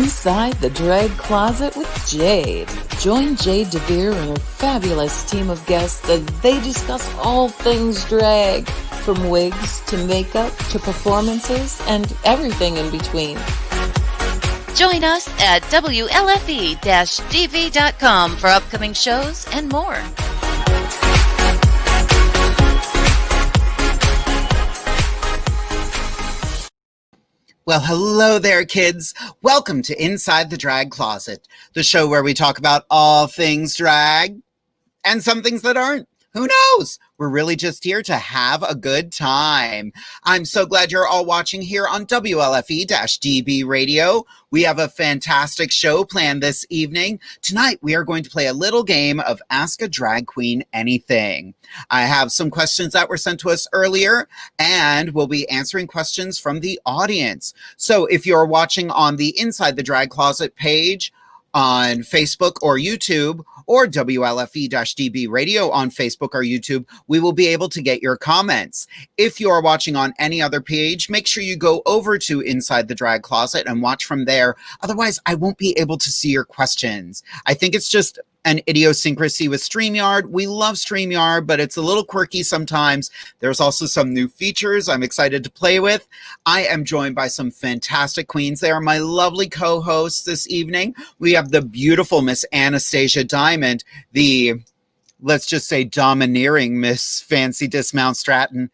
Inside the Drag Closet with Jade. Join Jade, DeVere, and her fabulous team of guests as they discuss all things drag, from wigs to makeup to performances and everything in between. Join us at WLFE-DV.com for upcoming shows and more. Well, hello there, kids. Welcome to Inside the Drag Closet, the show where we talk about all things drag and some things that aren't. Who knows? We're really just here to have a good time. I'm so glad you're all watching here on WLFE-DB Radio. We have a fantastic show planned this evening. Tonight, we are going to play a little game of Ask a Drag Queen Anything. I have some questions that were sent to us earlier, and we'll be answering questions from the audience. So if you're watching on the Inside the Drag Closet page on Facebook or YouTube, or WLFE-DB Radio on Facebook or YouTube, we will be able to get your comments. If you are watching on any other page, make sure you go over to Inside the Drag Closet and watch from there. Otherwise, I won't be able to see your questions. I think it's just an idiosyncrasy with StreamYard. We love StreamYard, but it's a little quirky sometimes. There's also some new features I'm excited to play with. I am joined by some fantastic queens. They are my lovely co-hosts this evening. We have the beautiful Miss Anastasia Diamond, the, let's just say, domineering Miss Fanci Dismount Stratton.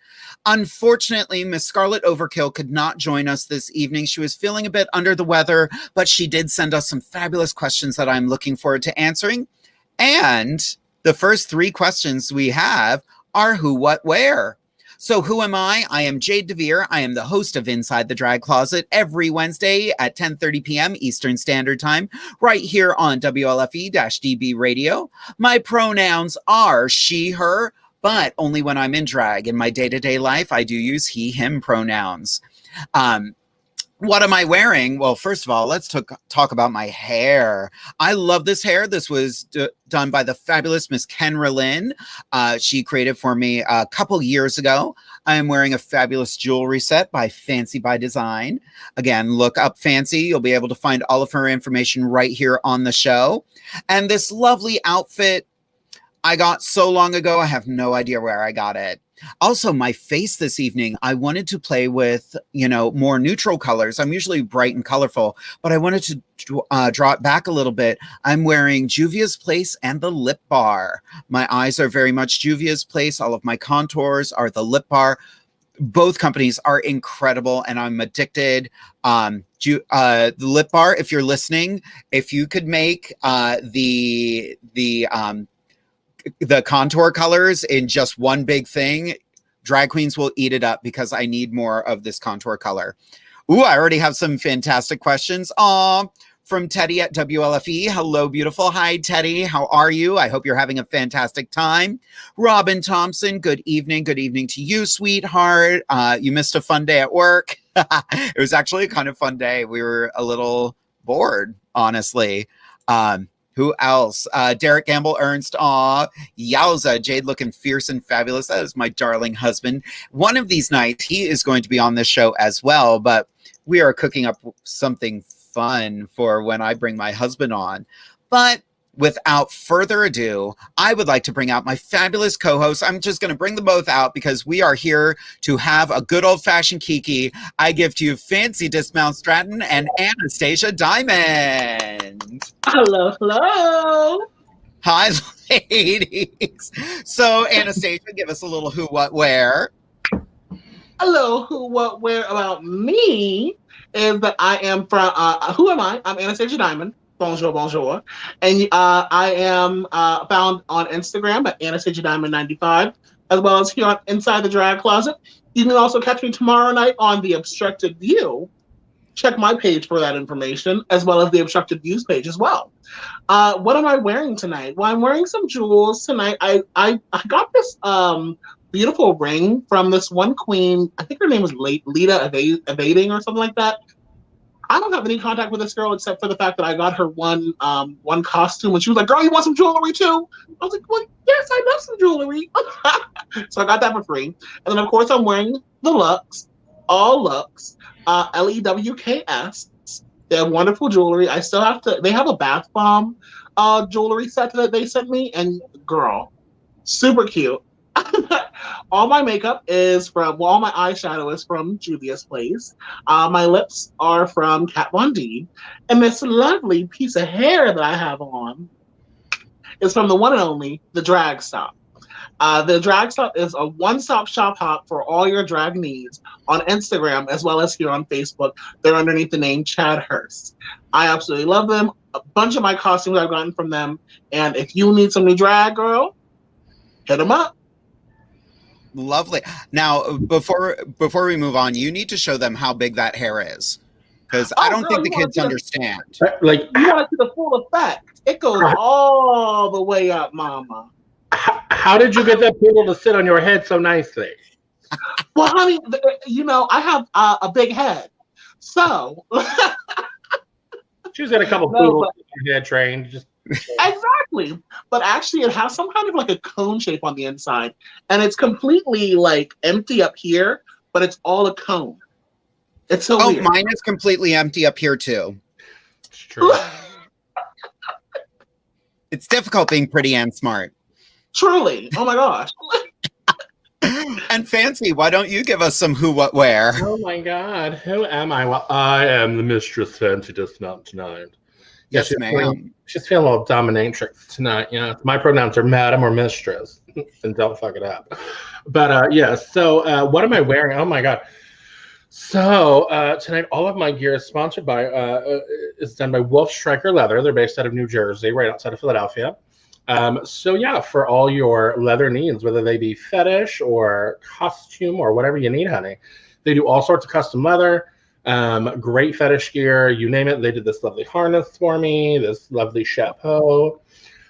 Unfortunately, Miss Skarlet Overkill could not join us this evening. She was feeling a bit under the weather, but she did send us some fabulous questions that I'm looking forward to answering. And the first three questions we have are who, what, where. So who am I? I am Jade DeVere. I am the host of Inside the Drag Closet every Wednesday at 10:30 p.m. Eastern Standard Time, right here on WLFE-DB Radio. My pronouns are she, her, but only when I'm in drag. In my day-to-day life, I do use he, him pronouns. What am I wearing? Well, first of all, let's talk about my hair. I love this hair. This was done by the fabulous Miss Kenra Lynn. She created for me a couple years ago. I am wearing a fabulous jewelry set by Fanci by Design. Again, look up Fanci. You'll be able to find all of her information right here on the show. And this lovely outfit I got so long ago, I have no idea where I got it. Also, my face this evening, I wanted to play with, more neutral colors. I'm usually bright and colorful, but I wanted to draw it back a little bit. I'm wearing Juvia's Place and the Lip Bar. My eyes are very much Juvia's Place. All of my contours are the Lip Bar. Both companies are incredible, and I'm addicted. The Lip Bar, if you're listening, if you could make the contour colors in just one big thing, drag queens will eat it up because I need more of this contour color. Ooh, I already have some fantastic questions. From Teddy at WLFE. Hello, beautiful. Hi, Teddy. How are you? I hope you're having a fantastic time. Robin Thompson, good evening. Good evening to you, sweetheart. You missed a fun day at work. It was actually a kind of fun day. We were a little bored, honestly. Who else? Derek Gamble Ernst. Aw, yowza. Jade looking fierce and fabulous. That is my darling husband. One of these nights, he is going to be on this show as well, but we are cooking up something fun for when I bring my husband on. But without further ado, I would like to bring out my fabulous co-hosts. I'm just going to bring them both out because we are here to have a good old-fashioned Kiki. I give to you Fanci Dismount Stratton and Anastasia Diamond. Hello, hello. Hi, ladies. So, Anastasia, give us a little who, what, where. Hello, who, what, where about me is that I am from, who am I? I'm Anastasia Diamond. Bonjour, bonjour. And I am found on Instagram at Anastasia Diamond 95, as well as here on Inside the Drag Closet. You can also catch me tomorrow night on The Obstructed View. Check my page for that information, as well as the Obstructed Views page as well. What am I wearing tonight? Well, I'm wearing some jewels tonight. I got this beautiful ring from this one queen. I think her name was Lita Evading or something like that. I don't have any contact with this girl except for the fact that I got her one costume, and she was like, "Girl, you want some jewelry too?" I was like, "Well, yes, I love some jewelry." So I got that for free. And then, of course, I'm wearing the Lux, all Lux, LEWKS, They have wonderful jewelry. I still have to. They have a bath bomb jewelry set that they sent me, and girl, super cute. All my makeup is from. Well, all my eyeshadow is from Juvia's Place. My lips are from Kat Von D, and this lovely piece of hair that I have on is from the one and only the Drag Stop. The Drag Stop is a one-stop shop hop for all your drag needs on Instagram as well as here on Facebook. They're underneath the name Chad Hurst. I absolutely love them. A bunch of my costumes I've gotten from them. And if you need some new drag, girl, hit them up. Lovely. Now, before we move on, you need to show them how big that hair is. Because I don't think the kids understand. Like, you want to see the full effect. It goes all the way up, mama. How did you get that poodle to sit on your head so nicely? Well, honey, I have a big head. So. She's got a couple poodles on her head trained. Exactly. But actually, it has some kind of like a cone shape on the inside. And it's completely like empty up here, but it's all a cone. It's so weird. Mine is completely empty up here, too. It's true. It's difficult being pretty and smart. Truly. Oh my gosh. And Fancy, why don't you give us some who, what, where? Oh my God. Who am I? Well, I am the Mistress Fanci Dismount tonight. Yes, ma'am. She's feeling a little dominatrix tonight. My pronouns are madam or mistress. And don't fuck it up. But yeah, so what am I wearing? Oh my God. So tonight, all of my gear is sponsored by, is done by Wolf Striker Leather. They're based out of New Jersey, right outside of Philadelphia. So yeah, for all your leather needs, whether they be fetish or costume or whatever you need, honey, they do all sorts of custom leather, great fetish gear, you name it. They did this lovely harness for me, this lovely chapeau.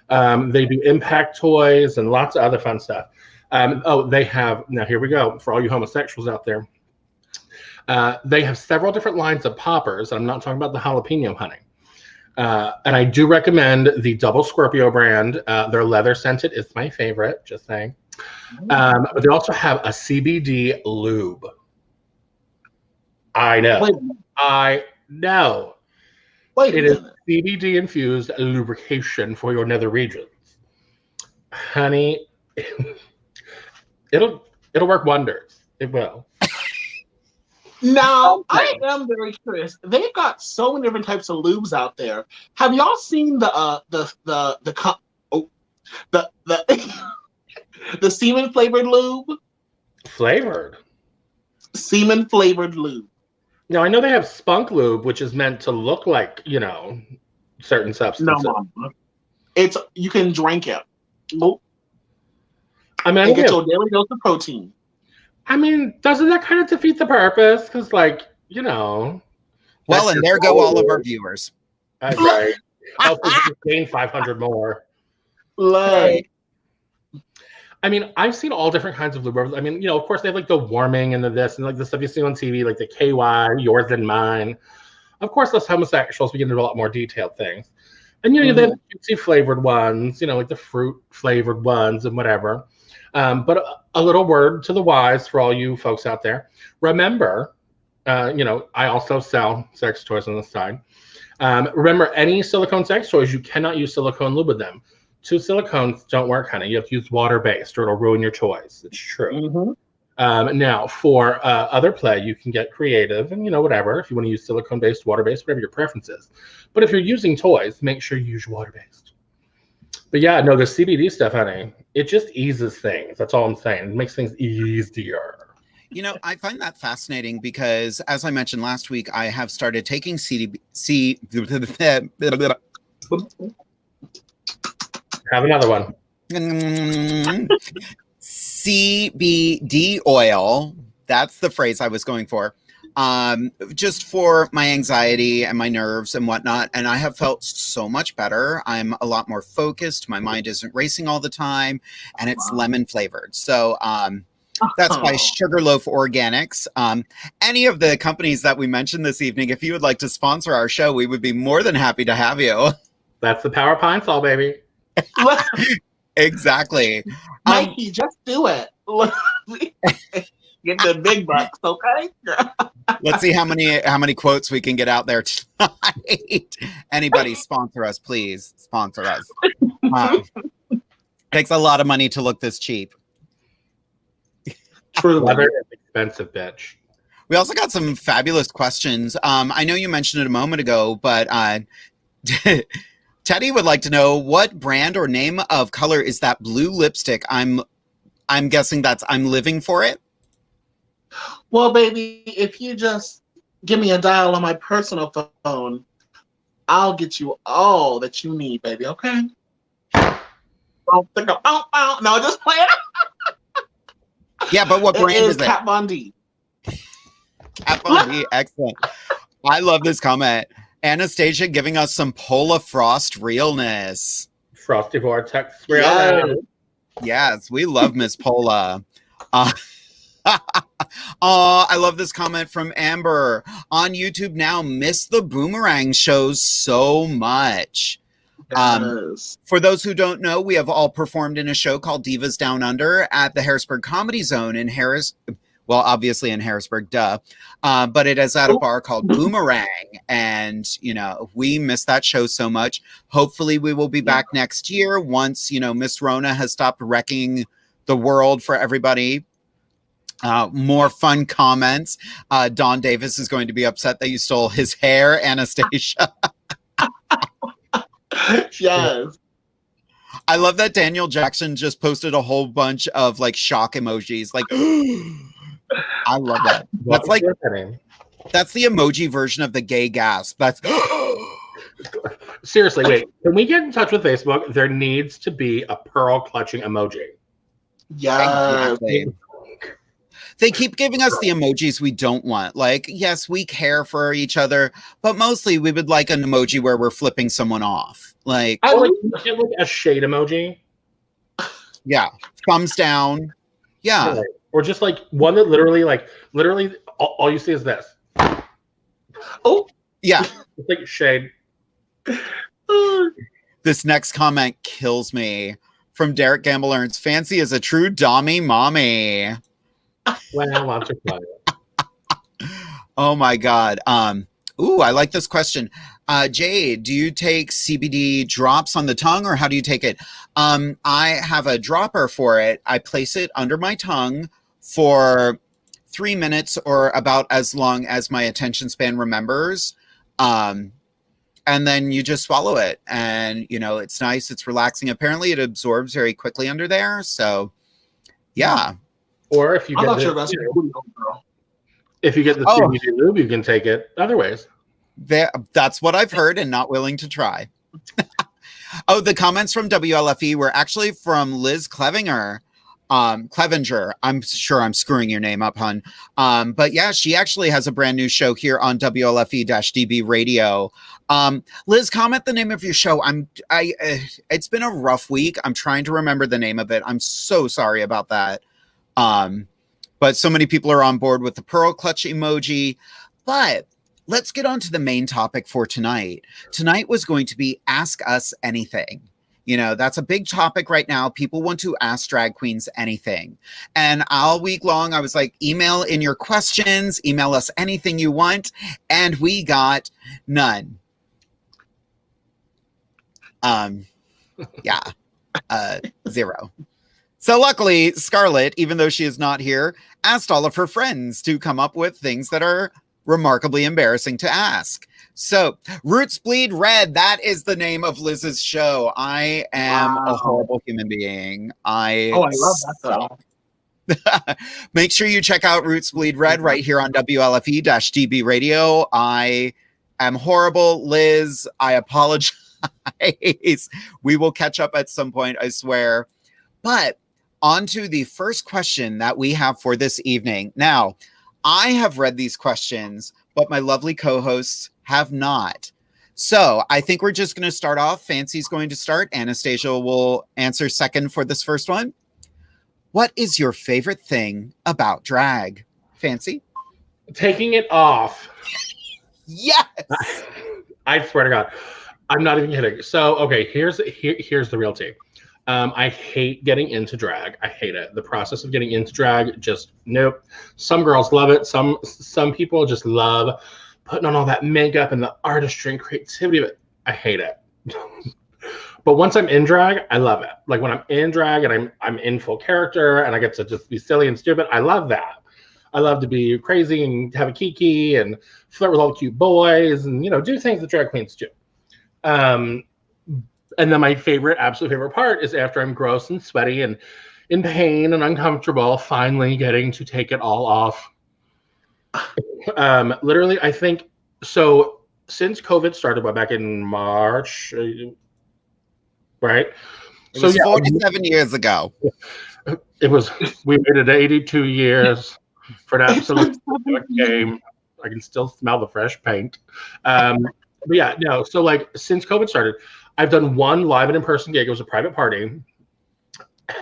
They do impact toys and lots of other fun stuff. They have, now here we go, for all you homosexuals out there. They have several different lines of poppers. I'm not talking about the jalapeno, honey. And I do recommend the Double Scorpio brand. Their leather scented is my favorite, just saying. But they also have a CBD lube. I know. I know. It is CBD infused lubrication for your nether regions. Honey, it'll work wonders. It will. Now, I am very curious. They've got so many different types of lubes out there. Have y'all seen the semen flavored lube? Flavored? Semen flavored lube. Now, I know they have spunk lube, which is meant to look like, certain substances. No, Mama. You can drink it. Nope. I mean, and get your daily dose of protein. I mean, doesn't that kind of defeat the purpose? Because, Well, and there go all of our viewers. Right. I'll gain 500 more. Like. I mean, I've seen all different kinds of lube. I mean, of course, they have like the warming and the this and like the stuff you see on TV, like the KY, yours and mine. Of course, us homosexuals, we get into a lot more detailed things. And, they have the cutesy flavored ones, like the fruit flavored ones and whatever. But a little word to the wise for all you folks out there. Remember, I also sell sex toys on the side. Remember, any silicone sex toys, you cannot use silicone lube with them. 2 silicones don't work, honey. You have to use water-based or it'll ruin your toys. It's true. Now, for other play, you can get creative and, whatever. If you want to use silicone-based, water-based, whatever your preference is. But if you're using toys, make sure you use water-based. But yeah, no, the CBD stuff, honey, it just eases things. That's all I'm saying. It makes things easier. I find that fascinating because, as I mentioned last week, I have started taking Have another one. CBD oil. That's the phrase I was going for. Just for my anxiety and my nerves and whatnot. And I have felt so much better. I'm a lot more focused. My mind isn't racing all the time. And it's lemon flavored. So that's by Sugarloaf Organics. Any of the companies that we mentioned this evening, if you would like to sponsor our show, we would be more than happy to have you. That's the power of Pine Sol, baby. Exactly. Mikey, just do it. Get the big bucks, okay? Let's see how many quotes we can get out there tonight. Anybody sponsor us, please. Sponsor us. Takes a lot of money to look this cheap. Truly. Leather is expensive, bitch. We also got some fabulous questions. I know you mentioned it a moment ago, but Teddy would like to know what brand or name of color is that blue lipstick? I'm guessing that's I'm living for it. Well, baby, if you just give me a dial on my personal phone, I'll get you all that you need, baby, okay? Don't think of, no, just play it. Yeah, but what brand is it? Kat Von D. Kat Von D, excellent. I love this comment. Anastasia giving us some Pola Frost realness. Frosty Vortex realness. Yes, we love Miss Pola. I love this comment from Amber. On YouTube now, miss the Boomerang shows so much. Yes. For those who don't know, we have all performed in a show called Divas Down Under at the Harrisburg Comedy Zone in obviously in Harrisburg, duh. But it is at a bar called Boomerang. And, we miss that show so much. Hopefully we will be back next year once, Miss Rona has stopped wrecking the world for everybody. More fun comments. Don Davis is going to be upset that you stole his hair, Anastasia. Yes. I love that Daniel Jackson just posted a whole bunch of shock emojis. I love that. That's the emoji version of the gay gasp. That's seriously. Wait, can we get in touch with Facebook? There needs to be a pearl clutching emoji. Yes. Exactly. They keep giving us the emojis we don't want. Yes, we care for each other, but mostly we would like an emoji where we're flipping someone off. Or a shade emoji. Yeah. Thumbs down. Yeah. Right. Or just one that literally all you see is this. Oh. Yeah. It's like shade. This next comment kills me. From Derek Gamble earns, Fancy is a true dommy mommy. Well, lots of fun. Oh my God. I like this question. Jade, do you take CBD drops on the tongue or how do you take it? I have a dropper for it. I place it under my tongue for 3 minutes or about as long as my attention span remembers. And then you just swallow it and it's nice. It's relaxing. Apparently it absorbs very quickly under there. So yeah. Or if you get the CBD lube, you can take it other ways. That's what I've heard and not willing to try. The comments from WLFE were actually from Liz Clevenger. I'm sure I'm screwing your name up, hun. But yeah, she actually has a brand new show here on WLFE-DB radio. Liz, comment the name of your show. It's been a rough week. I'm trying to remember the name of it. I'm so sorry about that. But so many people are on board with the pearl clutch emoji. But let's get on to the main topic for tonight. Tonight was going to be Ask Us Anything. That's a big topic right now. People want to ask drag queens anything. And all week long, I was like, email in your questions, email us anything you want. And we got none. Zero. So luckily, Skarlet, even though she is not here, asked all of her friends to come up with things that are remarkably embarrassing to ask. So, Roots Bleed Red, that is the name of Liz's show. I am a horrible human being. I love that song. Make sure you check out Roots Bleed Red right here on WLFE-DB radio. I am horrible. Liz, I apologize. We will catch up at some point, I swear. But on to the first question that we have for this evening. Now, I have read these questions, but my lovely co-hosts have not. So I think we're just going to start off. Fancy's going to start. Anastasia will answer second for this first one. What is your favorite thing about drag? Fancy? Taking it off. Yes! I swear to God. I'm not even kidding. So, okay, here's the real tea. I hate getting into drag. I hate it. The process of getting into drag, just nope. Some girls love it. Some people just love putting on all that makeup and the artistry and creativity of it. I hate it. But once I'm in drag, I love it. Like when I'm in drag and I'm in full character and I get to just be silly and stupid, I love that. I love to be crazy and have a Kiki and flirt with all the cute boys and, do things that drag queens do. And then my absolute favorite part is after I'm gross and sweaty and in pain and uncomfortable, finally getting to take it all off. Literally, I think, so since COVID started back in March, right? It was 47 years ago. We waited 82 years for an absolute game. I can still smell the fresh paint. But yeah, no, so like since COVID started, I've done one live and in-person gig. It was a private party.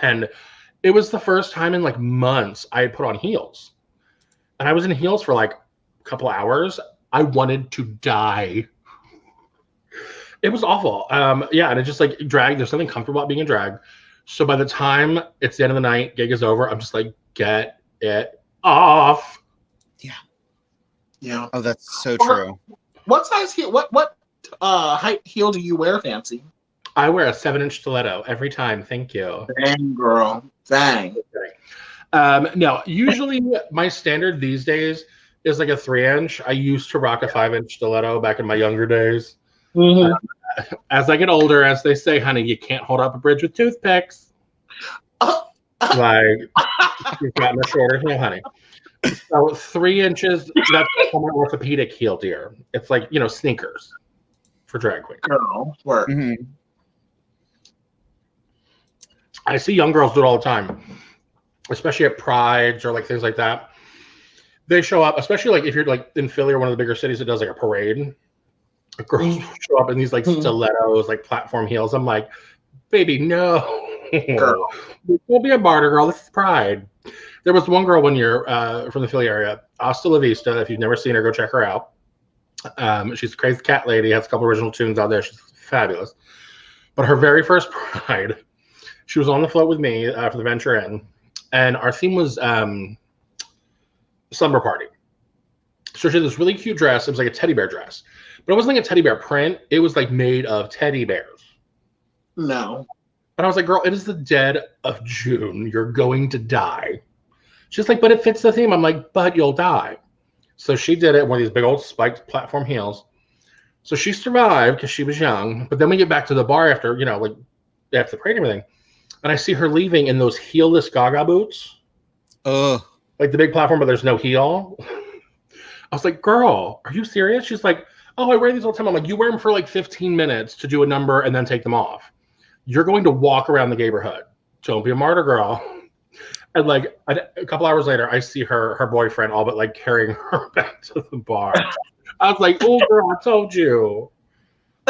And it was the first time in like months I had put on heels. And I was in heels for like a couple hours. I wanted to die. It was awful. Yeah, and it's just like drag. There's something comfortable about being in drag. So by the time it's the end of the night, gig is over, I'm just like, get it off. Yeah. Yeah. Oh, that's so true. What size heel? What height heel do you wear, Fancy? I wear a 7-inch stiletto every time. Thank you. Dang, girl. Dang. No, usually my standard these days is like a 3-inch. I used to rock a 5-inch stiletto back in my younger days. Mm-hmm. As I get older, as they say, honey, you can't hold up a bridge with toothpicks. Like, you've gotten a shorter heel, honey. So 3 inches, that's my orthopedic heel, dear. It's like, sneakers for drag queen. Girl, work. Mm-hmm. I see young girls do it all the time, especially at prides or like things like that. They show up, especially like if you're like in Philly or one of the bigger cities that does like a parade. Girls show up in these like stilettos, like platform heels. I'm like, baby, no. Girl. This will be a barter, girl. This is pride. There was one girl one year from the Philly area, Hasta La Vista. If you've never seen her, go check her out. She's a crazy cat lady, has a couple original tunes out there. She's fabulous. But her very first pride, she was on the float with me for the Venture In, and our theme was slumber party. So she had this really cute dress. It was like a teddy bear dress, but it wasn't like a teddy bear print. It was like made of teddy bears. No. But I was like, girl, it is the dead of June. You're going to die. She's like, but it fits the theme. I'm like, but you'll die. So she did it, one of these big old spiked platform heels. So she survived because she was young. But then we get back to the bar after, like after the parade and everything. And I see her leaving in those heelless Gaga boots. Like the big platform, but there's no heel. I was like, girl, are you serious? She's like, oh, I wear these all the time. I'm like, you wear them for like 15 minutes to do a number and then take them off. You're going to walk around the neighborhood. Don't be a martyr, girl. And like a couple hours later, I see her boyfriend all but like carrying her back to the bar. I was like, oh, girl, I told you.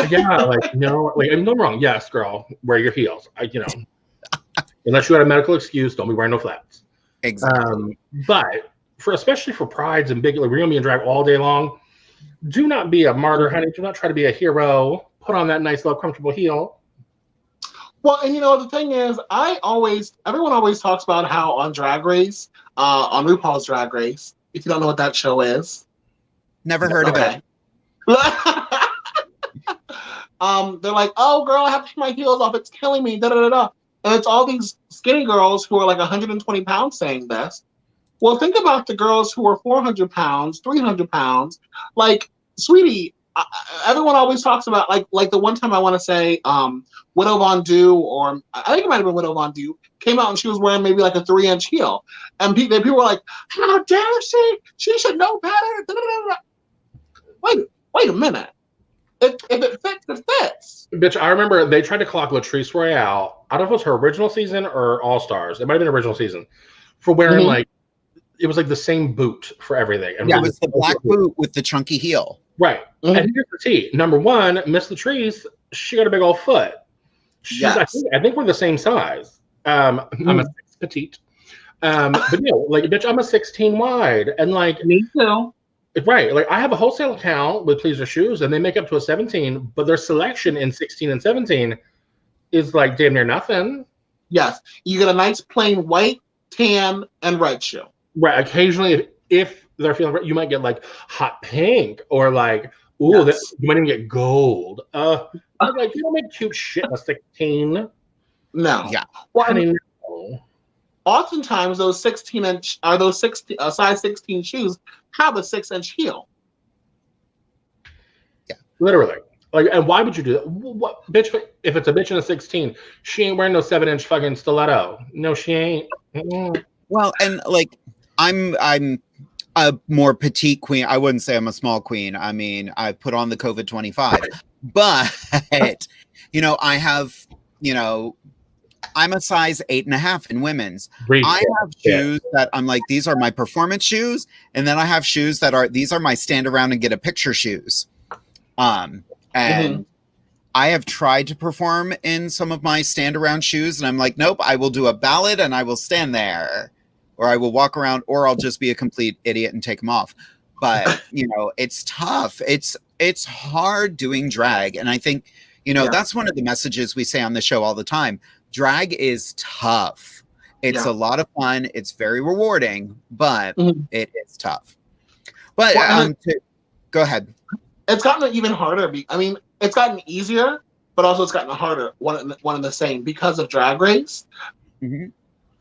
Yeah, like, no, like, I'm no wrong. Yes, girl, wear your heels. Unless you had a medical excuse, don't be wearing no flats. Exactly. But especially for prides and big, like, we're going to be in drag all day long. Do not be a martyr, honey. Do not try to be a hero. Put on that nice, little, comfortable heel. Well, and the thing is, everyone always talks about how on Drag Race, on RuPaul's Drag Race, if you don't know what that show is. Never heard of it. They're like, oh, girl, I have to take my heels off. It's killing me. Da da da da. And it's all these skinny girls who are like 120 pounds saying this. Well, think about the girls who are 400 pounds, 300 pounds. Like, sweetie, everyone always talks about, like the one time I want to say Widow Von Du, or I think it might have been Widow Von Du, came out and she was wearing maybe like a 3-inch heel. And people were like, how dare she? She should know better. Da, da, da, da. Wait a minute. If it fits, it fits. Bitch, I remember they tried to clock Latrice Royale. I don't know if it was her original season or All Stars. It might have been original season. For wearing like, it was like the same boot for everything. And it was the black boot with the chunky heel. Right. And here's the tea. Number one, Miss Latrice, she got a big old foot. Yes. I think we're the same size. I'm a 6 petite. But like, bitch, I'm a 16 wide. And like, me too. Right. Like, I have a wholesale account with Pleaser Shoes, and they make up to a 17, but their selection in 16 and 17 is like damn near nothing. Yes, you get a nice plain white, tan, and red shoe. Right. Occasionally, if they're feeling, you might get like hot pink or like, ooh, Yes. you might even get gold. Like you don't make cute shit in a 16. No. Yeah. Well, Honey, and no. oftentimes those 16-inch are those size 16 shoes have a 6-inch heel. Yeah. Literally. Like, and why would you do that? What bitch? If it's a bitch in a 16, she ain't wearing no 7-inch fucking stiletto. No, she ain't. Mm-mm. Well, and like I'm a more petite queen. I wouldn't say I'm a small queen. I mean, I put on the COVID 25, but I have, I'm a size 8.5 in women's. I have shoes that I'm like, these are my performance shoes, and then I have shoes that these are my stand around and get a picture shoes. And I have tried to perform in some of my stand around shoes, and I'm like, nope, I will do a ballad and I will stand there, or I will walk around, or I'll just be a complete idiot and take them off. But it's tough. It's hard doing drag, and I think that's one of the messages we say on the show all the time. Drag is tough. It's a lot of fun. It's very rewarding, but it is tough. But go ahead. It's gotten even harder. It's gotten easier, but also it's gotten harder. One and the same because of Drag Race. Mm-hmm.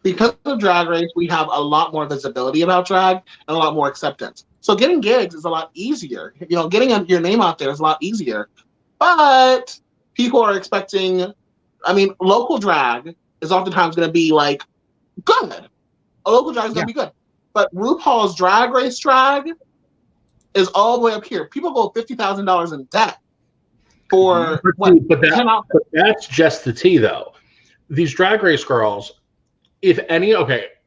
Because of Drag Race, we have a lot more visibility about drag and a lot more acceptance. So getting gigs is a lot easier. Getting your name out there is a lot easier. But people are expecting. Local drag is oftentimes going to be like good. A local drag is going to be good, but RuPaul's Drag Race drag is all the way up here. People go $50,000 in debt for but that's just the tea, though. These Drag Race girls, if any,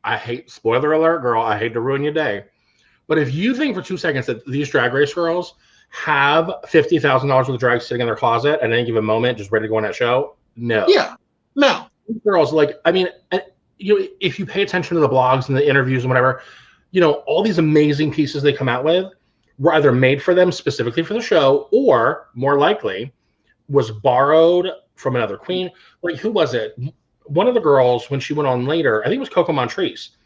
I hate, spoiler alert, girl, I hate to ruin your day, but if you think for 2 seconds that these Drag Race girls have $50,000 worth of drag sitting in their closet at any given moment, just ready to go on that show, no. Yeah, no. These girls, if you pay attention to the blogs and the interviews and whatever, all these amazing pieces they come out with were either made for them specifically for the show, or more likely was borrowed from another queen. Like, who was it? One of the girls, when she went on later, I think it was Coco Montrese.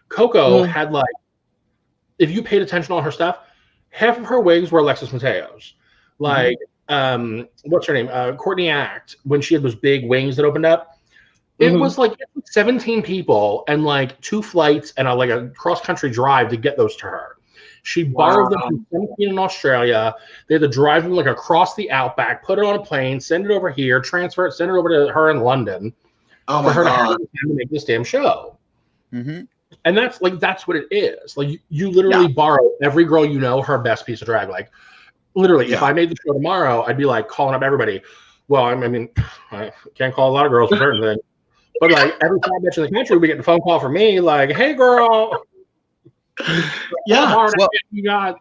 Coco had, like, if you paid attention to all her stuff, half of her wigs were Alexis Mateo's. Like, what's her name? Courtney Act, when she had those big wings that opened up. It was like 17 people and like 2 flights and a cross-country drive to get those to her. She borrowed them from some queen in Australia. They had to drive them like across the outback, put it on a plane, send it over here, transfer it, send it over to her in London for her to have time to make this damn show. And that's what it is. Like, you literally borrow every girl her best piece of drag. Like, literally, if I made the show tomorrow, I'd be like calling up everybody. Well, I can't call a lot of girls for certain things, but like every time bitch in the country, we get a phone call from me, like, "Hey, girl, you got."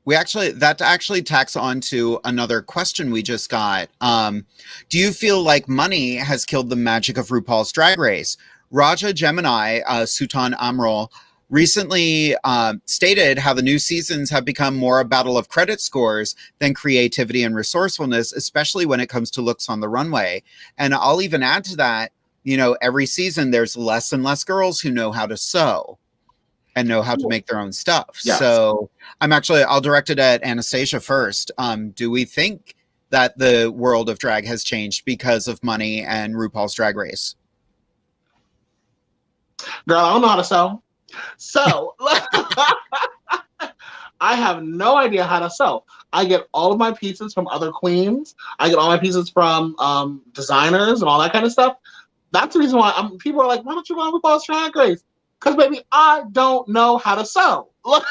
That actually tacks on to another question we just got. Do you feel like money has killed the magic of RuPaul's Drag Race? Raja Gemini, Sutan Amrol, recently stated how the new seasons have become more a battle of credit scores than creativity and resourcefulness, especially when it comes to looks on the runway. And I'll even add to that, every season there's less and less girls who know how to sew and know how to make their own stuff. Yes. So I'll direct it at Anastasia first. Do we think that the world of drag has changed because of money and RuPaul's Drag Race? Girl, I don't know how to sew. So I have no idea how to sew. I get all of my pieces from other queens. I get all my pieces from designers and all that kind of stuff. That's the reason why people are like, why don't you run RuPaul's Drag Race? Because, baby, I don't know how to sew. I'm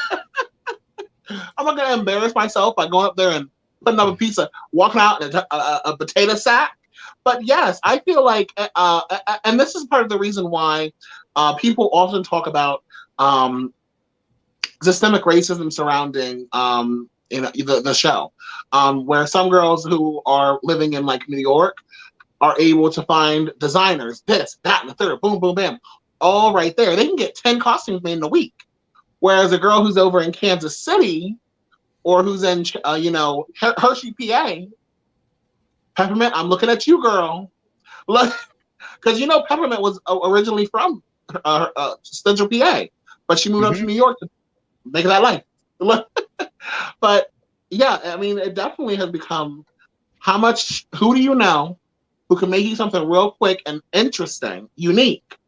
not going to embarrass myself by going up there and putting up a pizza, walking out in a potato sack. But yes, I feel like, and this is part of the reason why people often talk about systemic racism surrounding the show, where some girls who are living in like New York are able to find designers, this, that, and the third, boom, boom, bam, all right there. They can get 10 costumes made in a week. Whereas a girl who's over in Kansas City or who's in, Hershey, PA, Peppermint, I'm looking at you, girl. Look, because you know Peppermint was originally from Central PA, but she moved up to New York to make that life. Look, but yeah, I mean, it definitely has become who do you know who can make you something real quick and interesting, unique,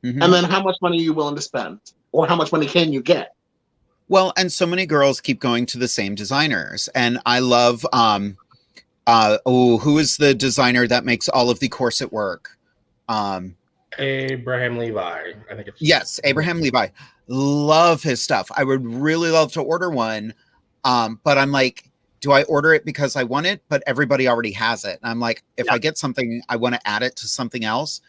and then how much money are you willing to spend, or how much money can you get? Well, and so many girls keep going to the same designers, and I love who is the designer that makes all of the corset work? Abraham Levi, I think it's. Yes, Abraham Levi. Love his stuff. I would really love to order one, but I'm like, do I order it because I want it? But everybody already has it. And I'm like, if I get something, I want to add it to something else.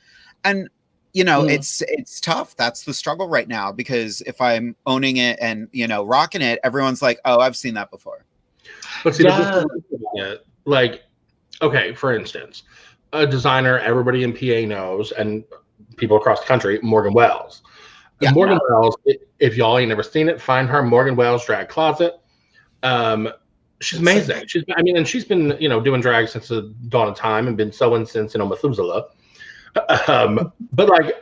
And you know, it's tough. That's the struggle right now, because if I'm owning it and, you know, rocking it, everyone's like, oh, I've seen that before. But see, like, okay, for instance, a designer everybody in PA knows, and people across the country, Morgan Wells. Yeah. Morgan Wells, if y'all ain't never seen it, find her, Morgan Wells Drag Closet. She's amazing. And she's been, you know, doing drag since the dawn of time and been sewing since, you know, Methuselah. But like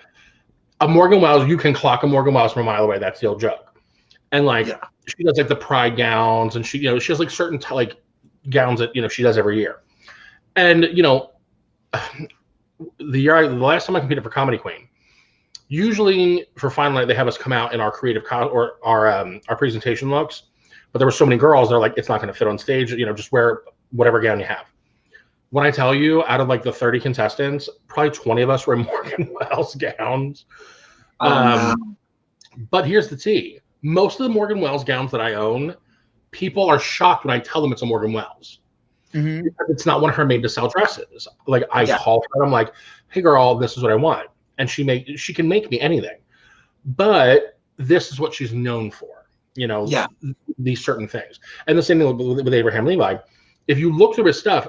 a Morgan Wells, you can clock a Morgan Wells from a mile away. That's the old joke. And like she does like the pride gowns, and she, you know, she has like certain like gowns that, you know, she does every year. And you know, the last time I competed for Comedy Queen, usually for Final Night they have us come out in our creative or our presentation looks, but there were so many girls, they're like, it's not going to fit on stage. You know, just wear whatever gown you have. When I tell you, out of like the 30 contestants, probably 20 of us were in Morgan Wells gowns. But here's the tea. Most of the Morgan Wells gowns that I own, people are shocked when I tell them it's a Morgan Wells. It's not one of her made-to-sell dresses. Like, I call her, I'm like, hey, girl, this is what I want. And she can make me anything. But this is what she's known for, you know, these certain things. And the same thing with Abraham Levi. If you look through his stuff,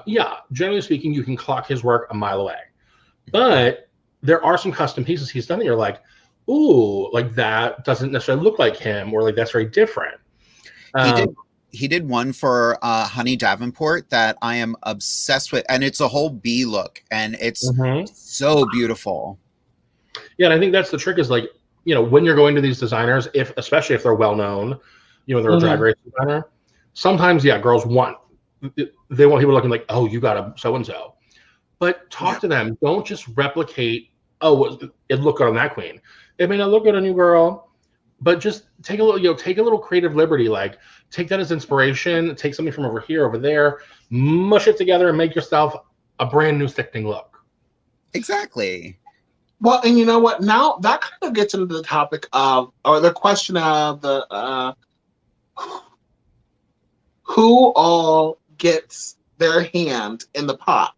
generally speaking, you can clock his work a mile away. But there are some custom pieces he's done that you're like, ooh, like that doesn't necessarily look like him, or like that's very different. He did one for Honey Davenport that I am obsessed with, and it's a whole bee look, and it's so beautiful. Yeah, and I think that's the trick is like, you know, when you're going to these designers, especially if they're well known, you know, they're a drag race designer, sometimes girls want. They want people looking like, oh, you got a so-and-so. But talk to them. Don't just replicate, oh, it looked good on that queen. It may not look good on you, girl, but just take a little creative liberty. Like, take that as inspiration. Take something from over here, over there, mush it together and make yourself a brand new sickening look. Exactly. Well, and you know what? Now that kind of gets into the topic of, or the question of the, who all gets their hand in the pot,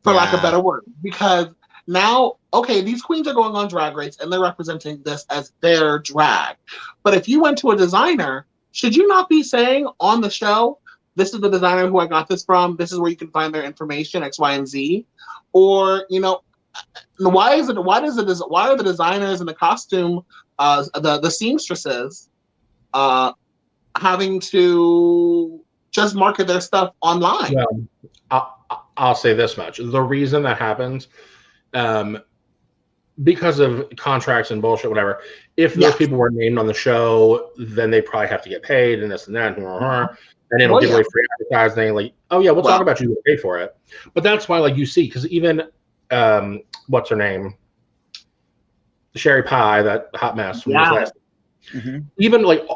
for lack of a better word. Because now, okay, these queens are going on Drag Race and they're representing this as their drag. But if you went to a designer, should you not be saying on the show, this is the designer who I got this from, this is where you can find their information, X, Y, and Z? Or, you know, why are the designers and the costume, the seamstresses, having to just market their stuff online? I'll say this much. The reason that happens, because of contracts and bullshit, whatever, if those people were named on the show, then they probably have to get paid and this and that, and it'll give away free advertising. Like, oh yeah, we'll talk about you, pay for it. But that's why, like, you see, because even, what's her name? Sherry Pie, that hot mess. Even like,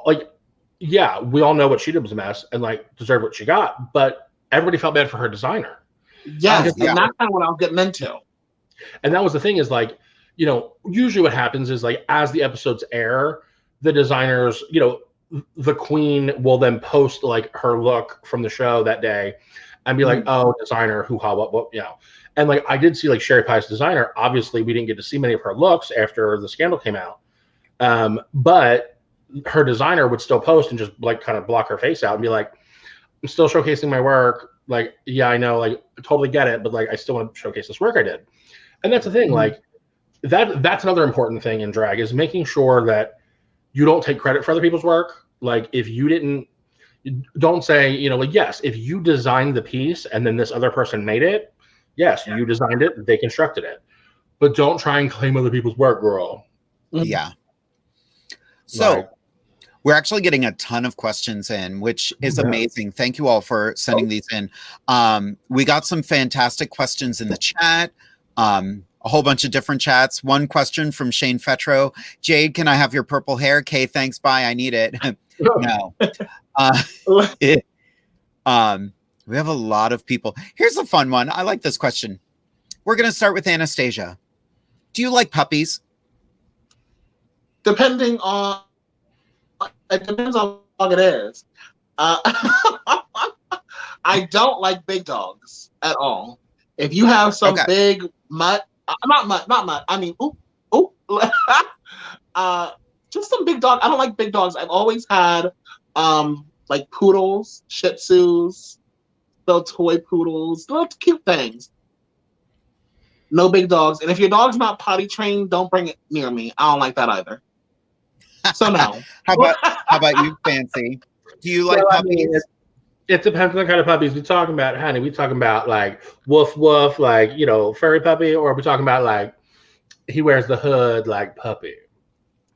yeah, we all know what she did was a mess and like deserved what she got, but everybody felt bad for her designer. Yes, and that's kind of what I was getting into. And that was the thing is like, you know, usually what happens is like as the episodes air, the designers, you know, the queen will then post like her look from the show that day and be like, oh, designer, hoo-ha, what, you know. And like I did see like Sherry Pie's designer. Obviously, we didn't get to see many of her looks after the scandal came out. But her designer would still post and just like kind of block her face out and be like, I'm still showcasing my work. Like, yeah, I know, like I totally get it, but like I still want to showcase this work I did. And that's the thing, like that's another important thing in drag is making sure that you don't take credit for other people's work. Like if you didn't, don't say, like, yes, if you designed the piece and then this other person made it, yes, you designed it, they constructed it. But don't try and claim other people's work, girl. Yeah. So we're actually getting a ton of questions in, which is amazing. Thank you all for sending these in. We got some fantastic questions in the chat. A whole bunch of different chats. One question from Shane Fetro. Jade, can I have your purple hair? Kay, thanks. Bye. I need it. No. We have a lot of people. Here's a fun one. I like this question. We're going to start with Anastasia. Do you like puppies? It depends on what it is. I don't like big dogs at all. If you have some big mutt, not mutt. I mean, just some big dog. I don't like big dogs. I've always had like poodles, Shih Tzus, little toy poodles, little cute things. No big dogs. And if your dog's not potty trained, don't bring it near me. I don't like that either. So no. How about you, Fancy? Do you like puppies? I mean, it depends on the kind of puppies we're talking about, honey. We talking about like woof woof, like, furry puppy, or are we talking about like he wears the hood like puppy?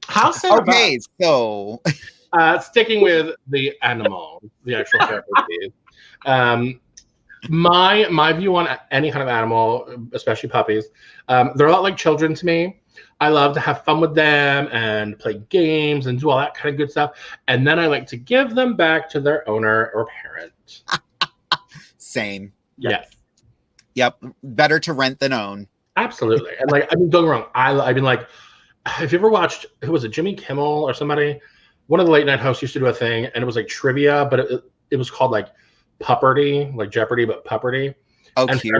How sad? Okay, so sticking with the animal, the actual puppy. My view on any kind of animal, especially puppies, they're a lot like children to me. I love to have fun with them and play games and do all that kind of good stuff. And then I like to give them back to their owner or parent. Same. Yes. Yep. Better to rent than own. Absolutely. And like, I mean, don't get me wrong. I mean, like, have you ever watched, who was it, Jimmy Kimmel or somebody? One of the late night hosts used to do a thing, and it was like trivia, but it was called like Pupperty, like Jeopardy, but Pupperty. Oh, and cute.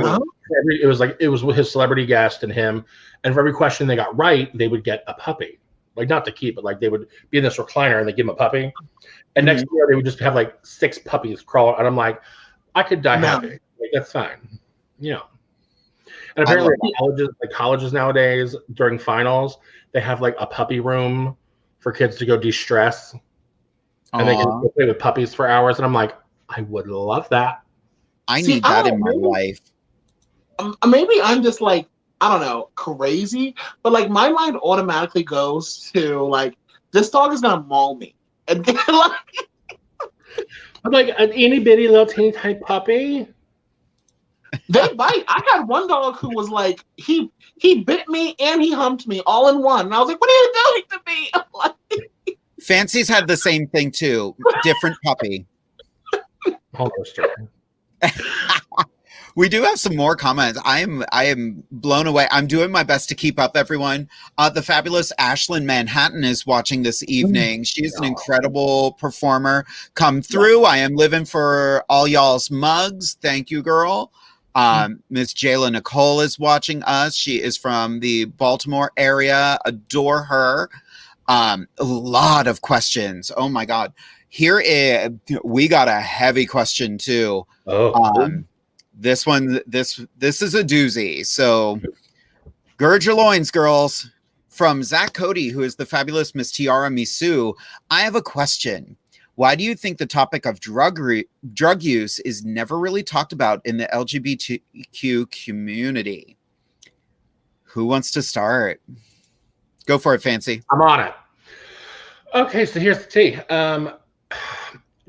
it was with his celebrity guest and him, and for every question they got right, they would get a puppy, like not to keep, but like they would be in this recliner and they give him a puppy, and next year they would just have like 6 puppies crawl, and I'm like, I could die happy, like that's fine, And apparently colleges nowadays during finals they have like a puppy room for kids to go de-stress, and they can go play with puppies for hours, and I'm like, I would love that. I need that in my life. Maybe I'm just like, I don't know, crazy, but like my mind automatically goes to like, this dog is gonna maul me, and like, I'm like an itty bitty little teeny tiny puppy. They bite. I had one dog who was like, he bit me and he humped me all in one, and I was like, what are you doing to me? Like, Fancy's had the same thing too. Different puppy. We do have some more comments. I am blown away. I'm doing my best to keep up, everyone. The fabulous Ashlyn Manhattan is watching this evening. She's an incredible performer. Come through. I am living for all y'all's mugs. Thank you, girl. Miss Jayla Nicole is watching us. She is from the Baltimore area. Adore her. A lot of questions. Oh my God. We got a heavy question too. This one, this is a doozy. So gird your loins, girls. From Zach Cody, who is the fabulous Miss Tiara Misu. I have a question. Why do you think the topic of drug use is never really talked about in the LGBTQ community? Who wants to start? Go for it, Fancy. I'm on it. Okay, so here's the tea.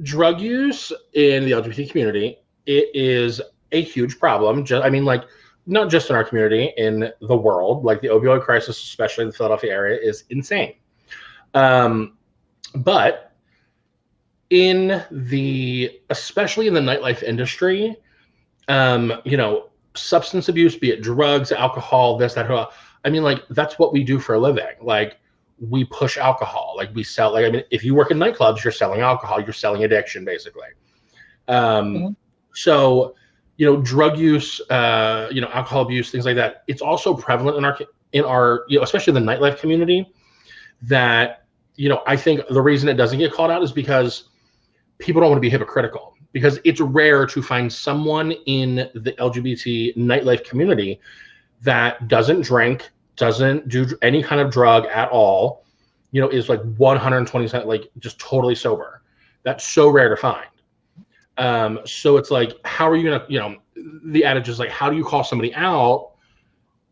Drug use in the LGBT community, it is a huge problem. Not just in our community, in the world. Like the opioid crisis, especially in the Philadelphia area, is insane. But especially in the nightlife industry, substance abuse, be it drugs, alcohol, this, that, that's what we do for a living. Like, we push alcohol, like we sell, if you work in nightclubs, you're selling alcohol, you're selling addiction, basically. So, drug use, alcohol abuse, things like that. It's also prevalent in our, especially the nightlife community, that, I think the reason it doesn't get called out is because people don't want to be hypocritical, because it's rare to find someone in the LGBT nightlife community that doesn't drink, doesn't do any kind of drug at all, is like 120%, like just totally sober. That's so rare to find. So it's like, how are you gonna, the adage is like, how do you call somebody out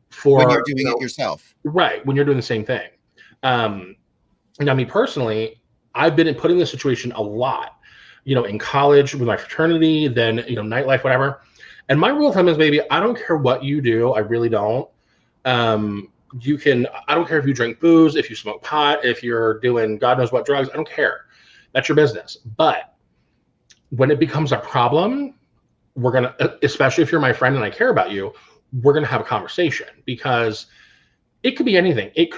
for when you're doing it yourself? Right, when you're doing the same thing. Now, me personally, I've been put in this situation a lot, in college with my fraternity, then, nightlife, whatever. And my rule of thumb is, baby, I don't care what you do. I really don't. I don't care if you drink booze, if you smoke pot, if you're doing God knows what drugs, I don't care. That's your business. But when it becomes a problem, we're going to, especially if you're my friend and I care about you, we're going to have a conversation, because it could be anything. It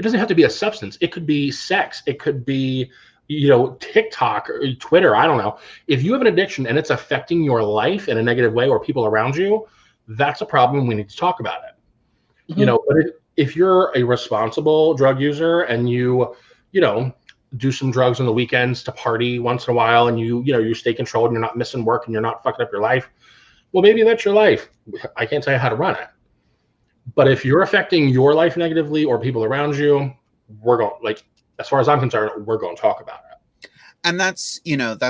doesn't have to be a substance. It could be sex. It could be, TikTok or Twitter. I don't know. If you have an addiction and it's affecting your life in a negative way or people around you, that's a problem. We need to talk about it. Mm-hmm. But if you're a responsible drug user and you do some drugs on the weekends to party once in a while, and you stay controlled and you're not missing work and you're not fucking up your life, well, maybe that's your life. I can't tell you how to run it. But if you're affecting your life negatively or people around you, we're going, as far as I'm concerned, we're going to talk about it. And that's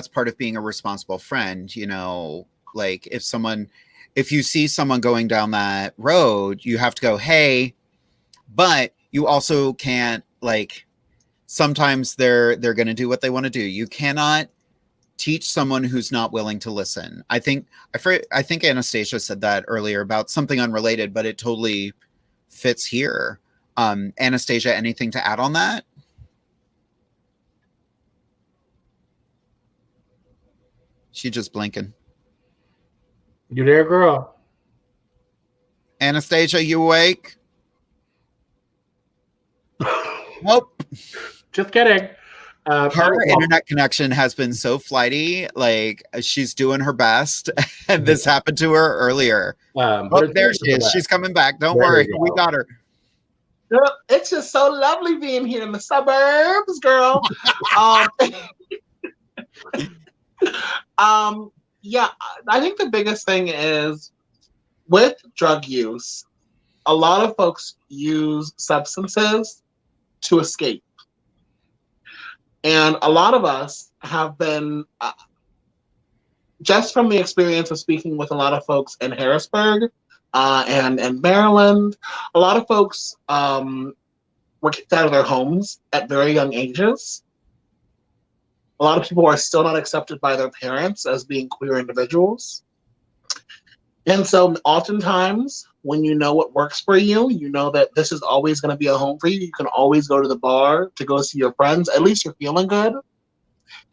part of being a responsible friend. If you see someone going down that road, you have to go, hey, but you also can't, sometimes they're going to do what they want to do. You cannot teach someone who's not willing to listen. I think Anastasia said that earlier about something unrelated, but it totally fits here. Anastasia, anything to add on that? She just blinking. You there, girl? Anastasia, you awake? Nope. Just kidding. Her internet connection has been so flighty. She's doing her best, and this happened to her earlier. There she is. She's coming back. Don't worry, we got her. Girl, it's just so lovely being here in the suburbs, girl. Yeah, I think the biggest thing is with drug use, a lot of folks use substances to escape. And a lot of us have been, just from the experience of speaking with a lot of folks in Harrisburg and Maryland, a lot of folks were kicked out of their homes at very young ages. A lot of people are still not accepted by their parents as being queer individuals. And so oftentimes, when you know what works for you, you know that this is always going to be a home for you. You can always go to the bar to go see your friends. At least you're feeling good. And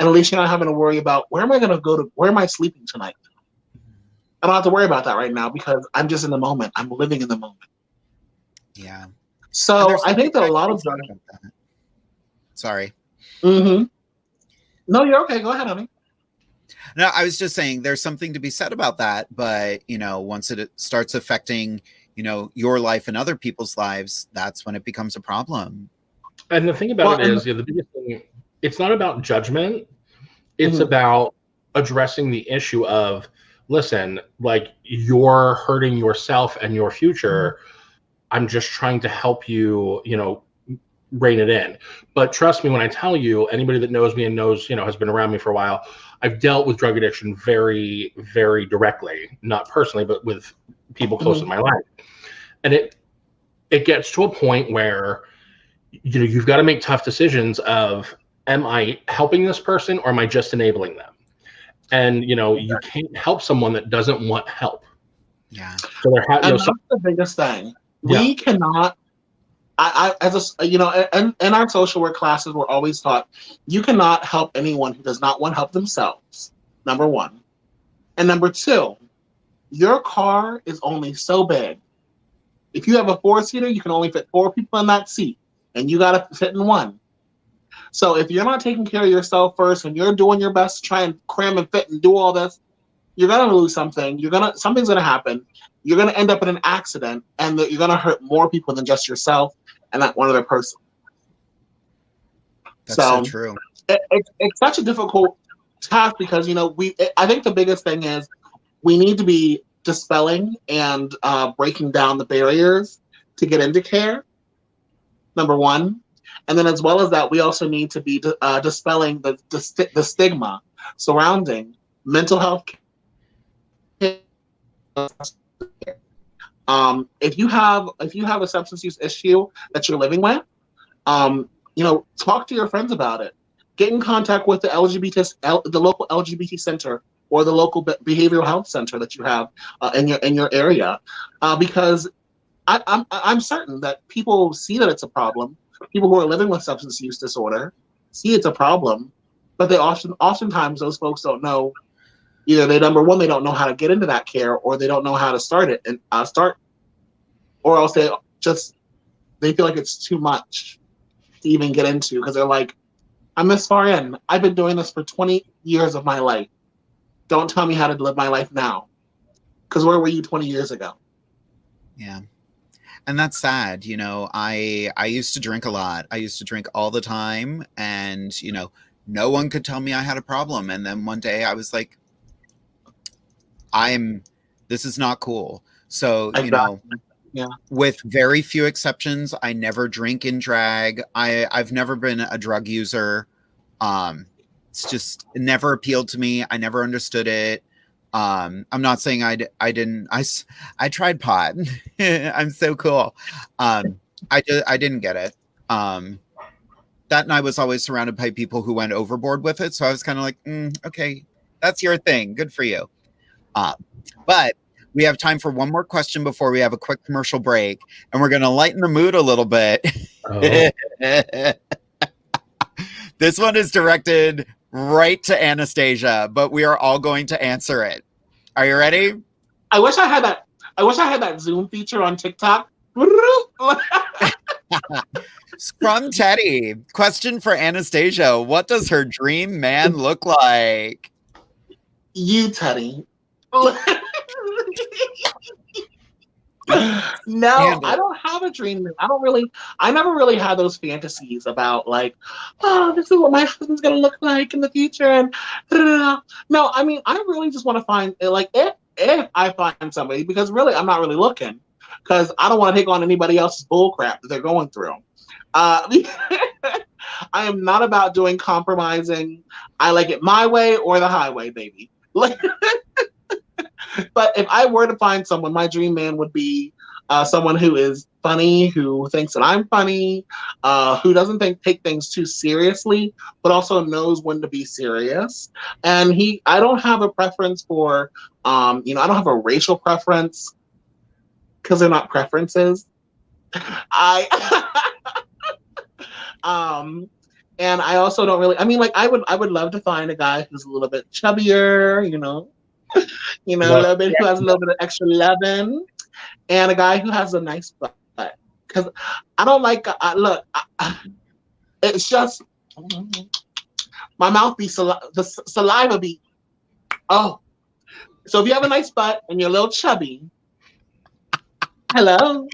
at least you're not having to worry about, where am I sleeping tonight? I don't have to worry about that right now because I'm just in the moment. I'm living in the moment. Yeah. So I think that a lot of Sorry. Mm-hmm. No, you're okay. Go ahead, honey. No, I was just saying there's something to be said about that. But, once it starts affecting, your life and other people's lives, that's when it becomes a problem. And the thing about it is, the biggest thing, it's not about judgment. It's about addressing the issue of, listen, you're hurting yourself and your future. I'm just trying to help you, rein it in. But trust me when I tell you, anybody that knows me and knows, has been around me for a while, I've dealt with drug addiction very, very directly, not personally, but with people close in my life. And it gets to a point where, you've got to make tough decisions of, am I helping this person or am I just enabling them? And, you can't help someone that doesn't want help. Yeah. So that's the biggest thing. We cannot, in our social work classes, we're always taught, you cannot help anyone who does not want help themselves, number one. And number two, your car is only so big. If you have a 4-seater, you can only fit 4 people in that seat, and you got to fit in one. So if you're not taking care of yourself first, and you're doing your best to try and cram and fit and do all this, you're going to lose something. Something's going to happen. You're going to end up in an accident, and you're going to hurt more people than just yourself and that one other person. That's so true. It's such a difficult task because, I think the biggest thing is we need to be dispelling and breaking down the barriers to get into care, number one. And then as well as that, we also need to be dispelling the stigma surrounding mental health care. If you have a substance use issue that you're living with, talk to your friends about it. Get in contact with the local LGBT center or the local behavioral health center that you have in your area, because I'm certain that people see that it's a problem. People who are living with substance use disorder see it's a problem, but they oftentimes those folks don't know. Either they don't know how to get into that care, or they don't know how to start it and or else they feel like it's too much to even get into, because they're like, I'm this far in. I've been doing this for 20 years of my life. Don't tell me how to live my life now, because where were you 20 years ago? Yeah. And that's sad. I used to drink a lot. I used to drink all the time, and no one could tell me I had a problem. And then one day I was like, this is not cool. So, Yeah. With very few exceptions, I never drink in drag. I've never been a drug user. It's just, it never appealed to me. I never understood it. I'm not saying I didn't. I tried pot. I'm so cool. I didn't get it. That night was always surrounded by people who went overboard with it. So I was kind of like, okay, that's your thing. Good for you. But we have time for one more question before we have a quick commercial break, and we're going to lighten the mood a little bit. Oh. This one is directed right to Anastasia, but we are all going to answer it. Are you ready? I wish I had that Zoom feature on TikTok. From Teddy. Question for Anastasia. What does her dream man look like? You, Teddy. No, I don't have a dream. I never really had those fantasies about like, oh, this is what my husband's gonna look like in the future. And no, I mean, I really just want to find, like, if I find somebody, because really I'm not really looking, because I don't want to take on anybody else's bull crap that they're going through. I am not about doing compromising. I like it my way or the highway, baby. Like, but if I were to find someone, my dream man would be someone who is funny, who thinks that I'm funny, who doesn't take things too seriously, but also knows when to be serious. And I don't have a preference for, I don't have a racial preference, because they're not preferences. And I also don't really, I mean, like, I would love to find a guy who's a little bit chubbier, a little bit, who has a little bit of extra loving, and a guy who has a nice butt. Because I don't like, it's just, my mouth be, the saliva be, oh. So if you have a nice butt and you're a little chubby, hello.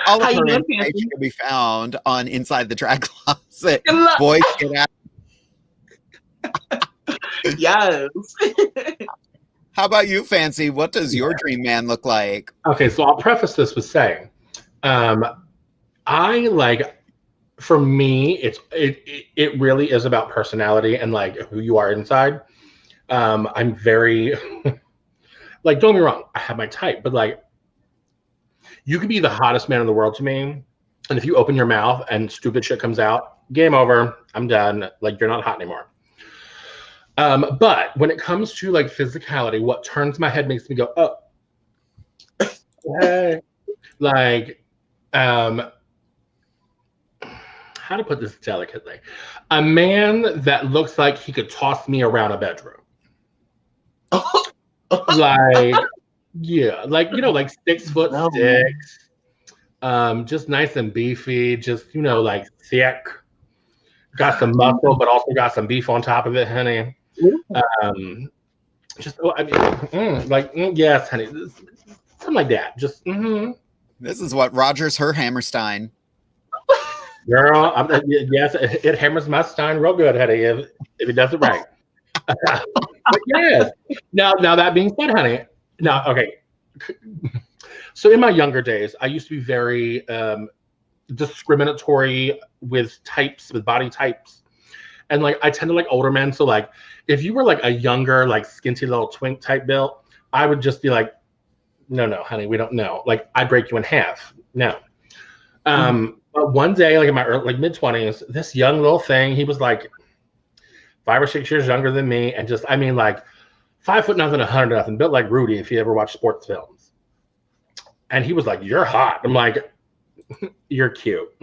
All of her information can be found on Inside the Drag Closet. Boys, get out. Yes. How about you, Fanci? What does your dream man look like? Okay, so I'll preface this with saying, for me, it really is about personality and like who you are inside. I'm very like, don't get me wrong, I have my type, but like, you could be the hottest man in the world to me, and if you open your mouth and stupid shit comes out, game over. I'm done. Like, you're not hot anymore. But when it comes to like physicality, what turns my head makes me go, oh, hey. Like, how to put this delicately? A man that looks like he could toss me around a bedroom. Like, yeah, like, like 6 foot 6, just nice and beefy, just, like thick, got some muscle, but also got some beef on top of it, honey. Yes, honey, something like that. Just, This is what Rogers her Hammerstein. Girl, yes, it hammers my stein real good, honey, if it does it right. But yes, now that being said, honey, now, okay. So in my younger days, I used to be very discriminatory with body types. And like I tend to like older men. So like if you were like a younger, like skinty little twink type build, I would just be like, no, honey, we don't know. Like I'd break you in half. No. But one day, like in my early, like mid-20s, this young little thing, he was like 5 or 6 years younger than me, and just, I mean, like 5 foot nothing, 100 nothing, built like Rudy if you ever watched sports films. And he was like, "You're hot." I'm like, "You're cute."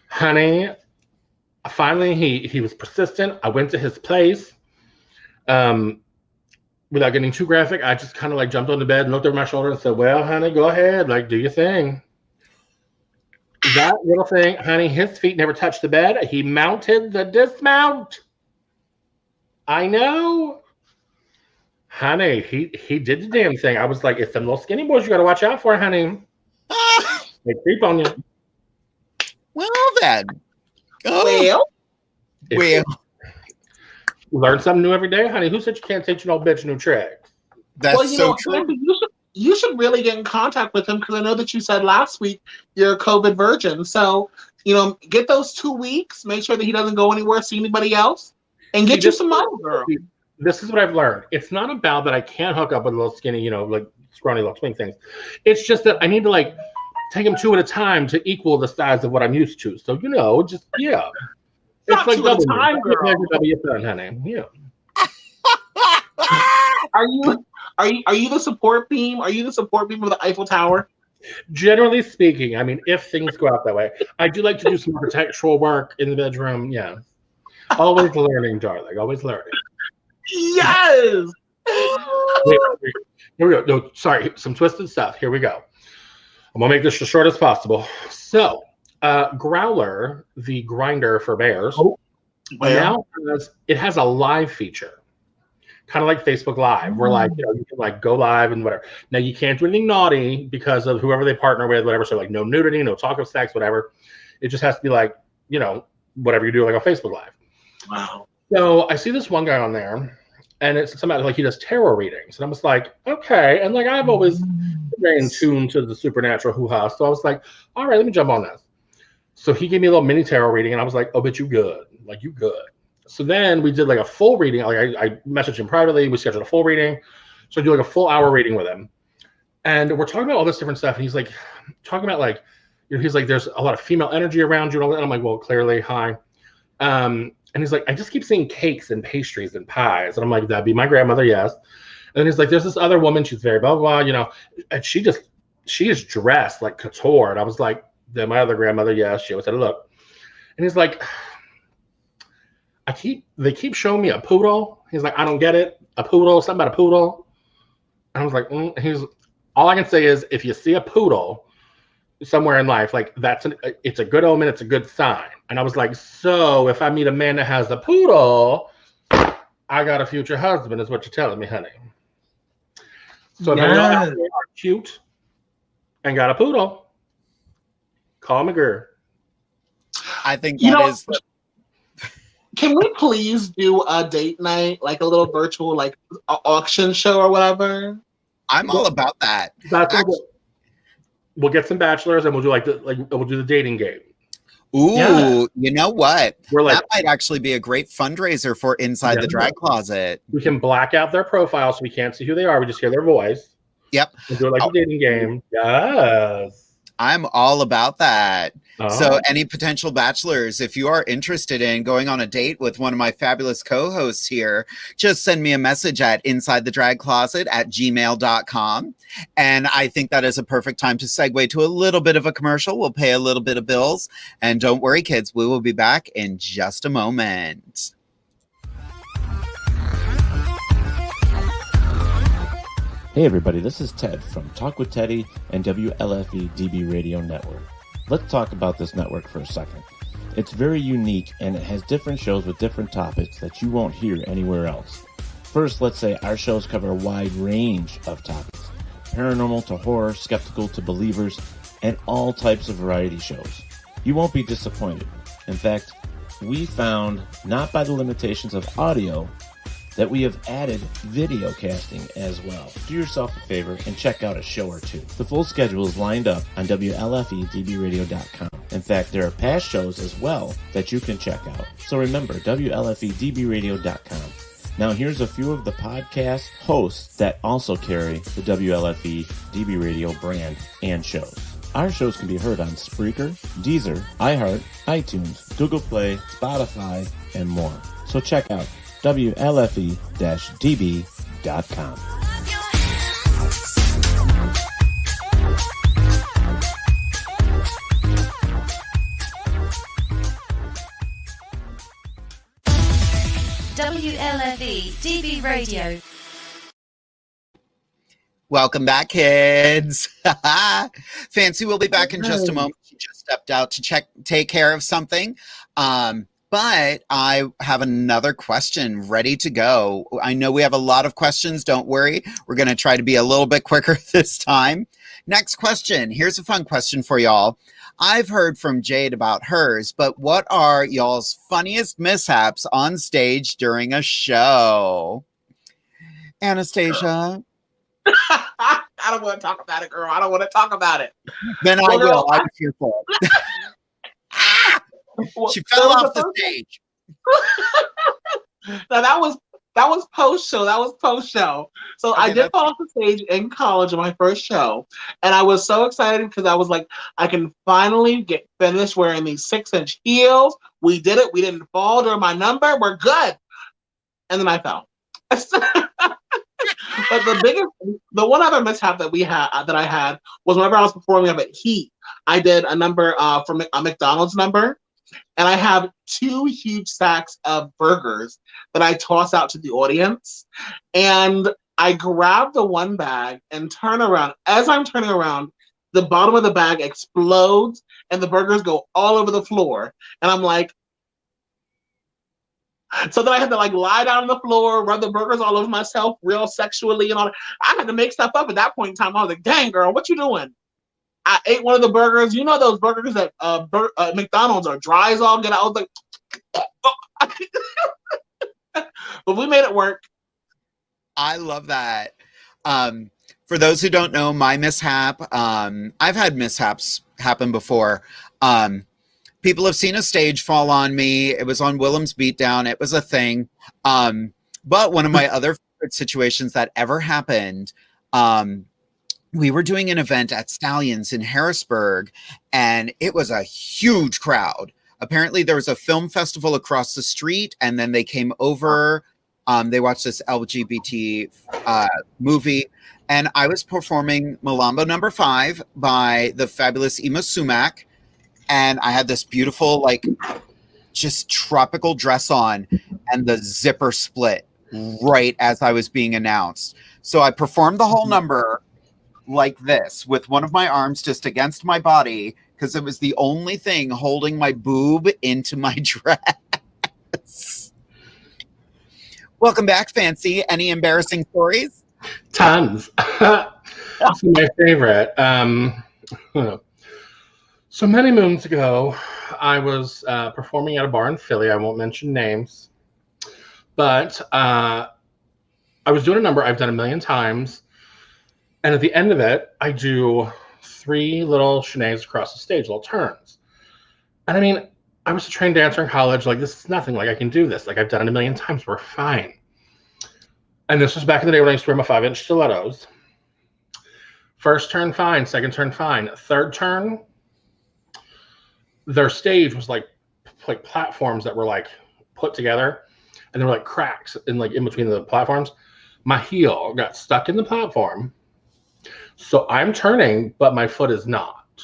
Honey, finally he was persistent. I went to his place. Without getting too graphic, I just kind of like jumped on the bed and looked over my shoulder and said, "Well, honey, go ahead, like do your thing." That little thing, honey, his feet never touched the bed. He mounted the dismount. I know. Honey, he did the damn thing. I was like, it's them little skinny boys you got to watch out for, honey. They creep on you. Well, then. Oh. Well. Learn something new every day, honey. Who said you can't teach an old bitch new tricks? That's so true. You should really get in contact with him because I know that you said last week you're a COVID virgin. So, get those 2 weeks, make sure that he doesn't go anywhere, see anybody else, and get you some money, girl. This is what I've learned. It's not about that I can't hook up with little skinny, like scrawny little twink things. It's just that I need to like take them 2 at a time to equal the size of what I'm used to. So, just, yeah. It's like 2 at a time, girl. Honey. Yeah. Are you the support beam? Are you the support beam of the Eiffel Tower? Generally speaking, I mean, if things go out that way, I do like to do some architectural work in the bedroom. Yeah. Always learning, darling. Always learning. Yes. Here we go. No, sorry. Some twisted stuff. Here we go. I'm going to make this as short as possible. So, Growler, the grinder for bears, now it has a live feature. Kind of like Facebook Live, where like you can like go live and whatever. Now you can't do anything naughty because of whoever they partner with, whatever. So like no nudity, no talk of sex, whatever. It just has to be like whatever you do like on Facebook Live. Wow. So I see this one guy on there, and it's somebody like he does tarot readings, and I was like, okay, and like I've always been very in tune to the supernatural hoo-ha, so I was like, all right, let me jump on this. So he gave me a little mini tarot reading, and I was like, oh, but you good, like you good. So then we did like a full reading. Like I messaged him privately. We scheduled a full reading. So I do like a full hour reading with him. And we're talking about all this different stuff. And he's like, talking about like, he's like, there's a lot of female energy around you. And all that. And I'm like, well, clearly, hi. And he's like, I just keep seeing cakes and pastries and pies. And I'm like, that'd be my grandmother, yes. And then he's like, there's this other woman. She's very blah, blah, blah, and she is dressed like couture. And I was like, then my other grandmother, yes. She always had a look. And he's like, they keep showing me a poodle. He's like, I don't get it. A poodle, something about a poodle. And I was like, all I can say is if you see a poodle somewhere in life, like it's a good omen, it's a good sign. And I was like, so if I meet a man that has a poodle, I got a future husband, is what you're telling me, honey. So if you are cute and got a poodle, call me girl. I think that is. Can we please do a date night, like a little virtual, like auction show or whatever? I'm all about that. We'll get some bachelors and we'll do we'll do the dating game. Ooh, yeah. You know what? That might actually be a great fundraiser for Inside the Drag Closet. We can black out their profile so we can't see who they are. We just hear their voice. Yep. We'll do it like a dating game. Yes. I'm all about that. Oh. So any potential bachelors, if you are interested in going on a date with one of my fabulous co-hosts here, just send me a message at insidethedragcloset@gmail.com. And I think that is a perfect time to segue to a little bit of a commercial. We'll pay a little bit of bills. And don't worry, kids, we will be back in just a moment. Hey everybody, this is Ted from Talk with Teddy and WLFE DB Radio Network. Let's talk about this network for a second. It's very unique and it has different shows with different topics that you won't hear anywhere else. First, let's say our shows cover a wide range of topics. Paranormal to horror, skeptical to believers, and all types of variety shows. You won't be disappointed. In fact, we found, not by the limitations of audio, that we have added video casting as well. Do yourself a favor and check out a show or two. The full schedule is lined up on WLFEDBradio.com. In fact, there are past shows as well that you can check out. So remember, WLFEDBRadio.com. Now here's a few of the podcast hosts that also carry the WLFE DB Radio brand and shows. Our shows can be heard on Spreaker, Deezer, iHeart, iTunes, Google Play, Spotify, and more. So check out WLFE-DB.com. WLFE DB Radio. Welcome back, kids. Fancy will be back in just a moment. She just stepped out to take care of something. But I have another question ready to go. I know we have a lot of questions. Don't worry. We're going to try to be a little bit quicker this time. Next question. Here's a fun question for y'all. I've heard from Jade about hers, but what are y'all's funniest mishaps on stage during a show? Anastasia? I don't want to talk about it, girl. I don't want to talk about it. Then I will. I was here for it. She fell off the stage. Now that was post show. That was post show. So okay, I did fall off the stage in college on my first show, and I was so excited because I was like, I can finally get finished wearing these 6-inch heels. We did it. We didn't fall during my number. We're good. And then I fell. But the one other mishap that I had was whenever I was performing up at Heat, I did a number from a McDonald's number, and I have 2 huge sacks of burgers that I toss out to the audience, and I grab the one bag and turn around. As I'm turning around, the bottom of the bag explodes, and the burgers go all over the floor, and I'm like, so then I had to like lie down on the floor, rub the burgers all over myself, real sexually and all that. I had to make stuff up at that point in time. I was like, dang, girl, what you doing? I ate one of the burgers. You know those burgers that McDonald's are dry as all get out. I was like, but we made it work. I love that. For those who don't know, my mishap, I've had mishaps happen before. People have seen a stage fall on me. It was on Willem's Beatdown. It was a thing. But one of my other favorite situations that ever happened, we were doing an event at Stallions in Harrisburg, and it was a huge crowd. Apparently, there was a film festival across the street, and then they came over. They watched this LGBT movie, and I was performing Malambo No. 5 by the fabulous Ima Sumac. And I had this beautiful, like, just tropical dress on, and the zipper split right as I was being announced. So I performed the whole number like this, with one of my arms just against my body, because it was the only thing holding my boob into my dress. Welcome back, Fancy. Any embarrassing stories? Tons. That's my favorite. So many moons ago, I was performing at a bar in Philly. I won't mention names. But I was doing a number I've done a million times. And at the end of it, I do 3 little shenanigans across the stage, little turns. And I mean, I was a trained dancer in college. Like, this is nothing. Like, I can do this. Like, I've done it a million times. We're fine. And this was back in the day when I used to wear my 5-inch stilettos. First turn, fine. Second turn, fine. Third turn, their stage was like platforms that were like put together, and there were like cracks in between the platforms. My heel got stuck in the platform, so I'm turning, but my foot is not.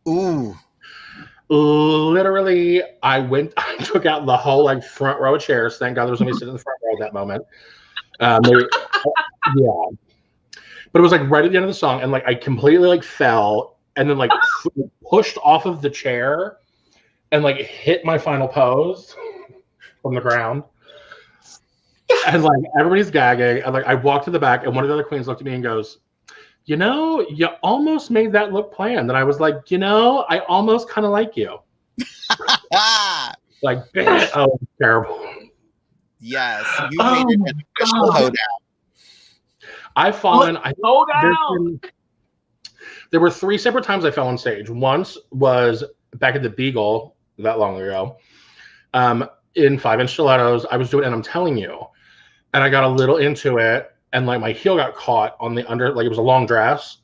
Ooh. Literally, I took out the whole like front row of chairs. Thank God there was somebody sitting in the front row at that moment. Yeah, but it was like right at the end of the song, and like I completely like fell, and then like pushed off of the chair and like hit my final pose from the ground. And like everybody's gagging. And like I walked to the back, and one of the other queens looked at me and goes, you know, you almost made that look planned. And I was like, you know, I almost kind of like you. Like, oh, terrible. Yes, you made it an official hoedown. I've fallen. Hoedown. There were 3 separate times I fell on stage. Once was back at the Beagle that long ago, in 5-inch stilettos. I was doing, and I'm telling you, and I got a little into it, and like my heel got caught on the under, like it was a long dress,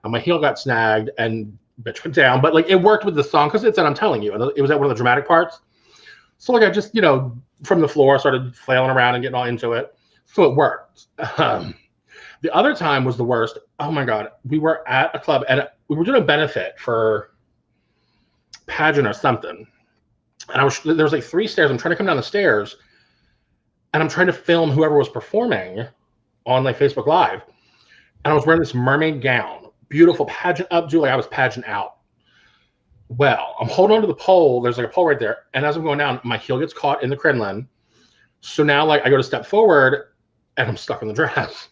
and my heel got snagged, and bitch went down. But like it worked with the song because it said "I'm telling you," and it was at one of the dramatic parts. So like I just, from the floor started flailing around and getting all into it. So it worked. The other time was the worst. Oh my God. We were at a club and we were doing a benefit for pageant or something. And there was like 3 stairs. I'm trying to come down the stairs and I'm trying to film whoever was performing on like Facebook Live. And I was wearing this mermaid gown, beautiful pageant updo, like I was pageant out. Well, I'm holding onto the pole. There's like a pole right there. And as I'm going down, my heel gets caught in the crinoline. So now like I go to step forward and I'm stuck in the dress.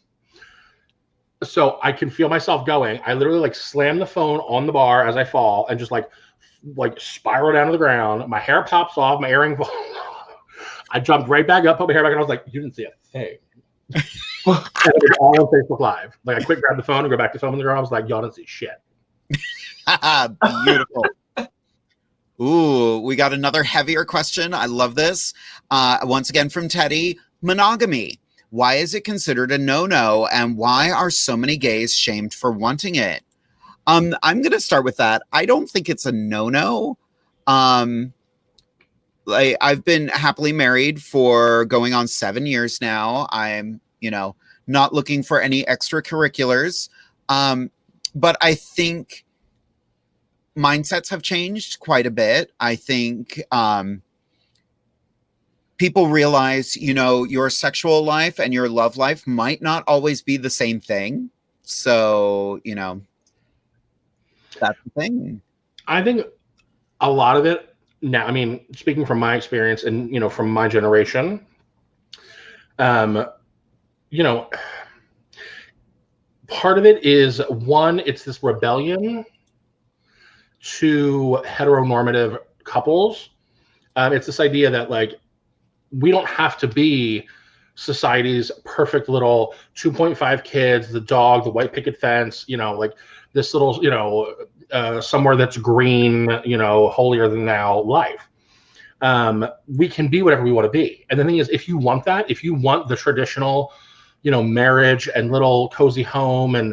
So I can feel myself going. I literally like slam the phone on the bar as I fall and just like spiral down to the ground. My hair pops off. My earring falls. I jumped right back up, put my hair back, and I was like, you didn't see a thing. And it was all on Facebook Live. Like I quick grabbed the phone and go back to filming the girl. I was like, y'all didn't see shit. Beautiful. Ooh, we got another heavier question. I love this. Once again from Teddy. Monogamy. Why is it considered a no-no, and why are so many gays shamed for wanting it? I'm going to start with that. I don't think it's a no-no. Like I've been happily married for going on 7 years now. I'm, not looking for any extracurriculars. But I think mindsets have changed quite a bit. I think people realize, your sexual life and your love life might not always be the same thing. So, that's the thing. I think a lot of it now, I mean, speaking from my experience and, from my generation, part of it is one, it's this rebellion to heteronormative couples. It's this idea that like, we don't have to be society's perfect little 2.5 kids, the dog, the white picket fence, like this little, somewhere that's green, holier than thou life. We can be whatever we want to be. And the thing is, if you want that, if you want the traditional, marriage and little cozy home, and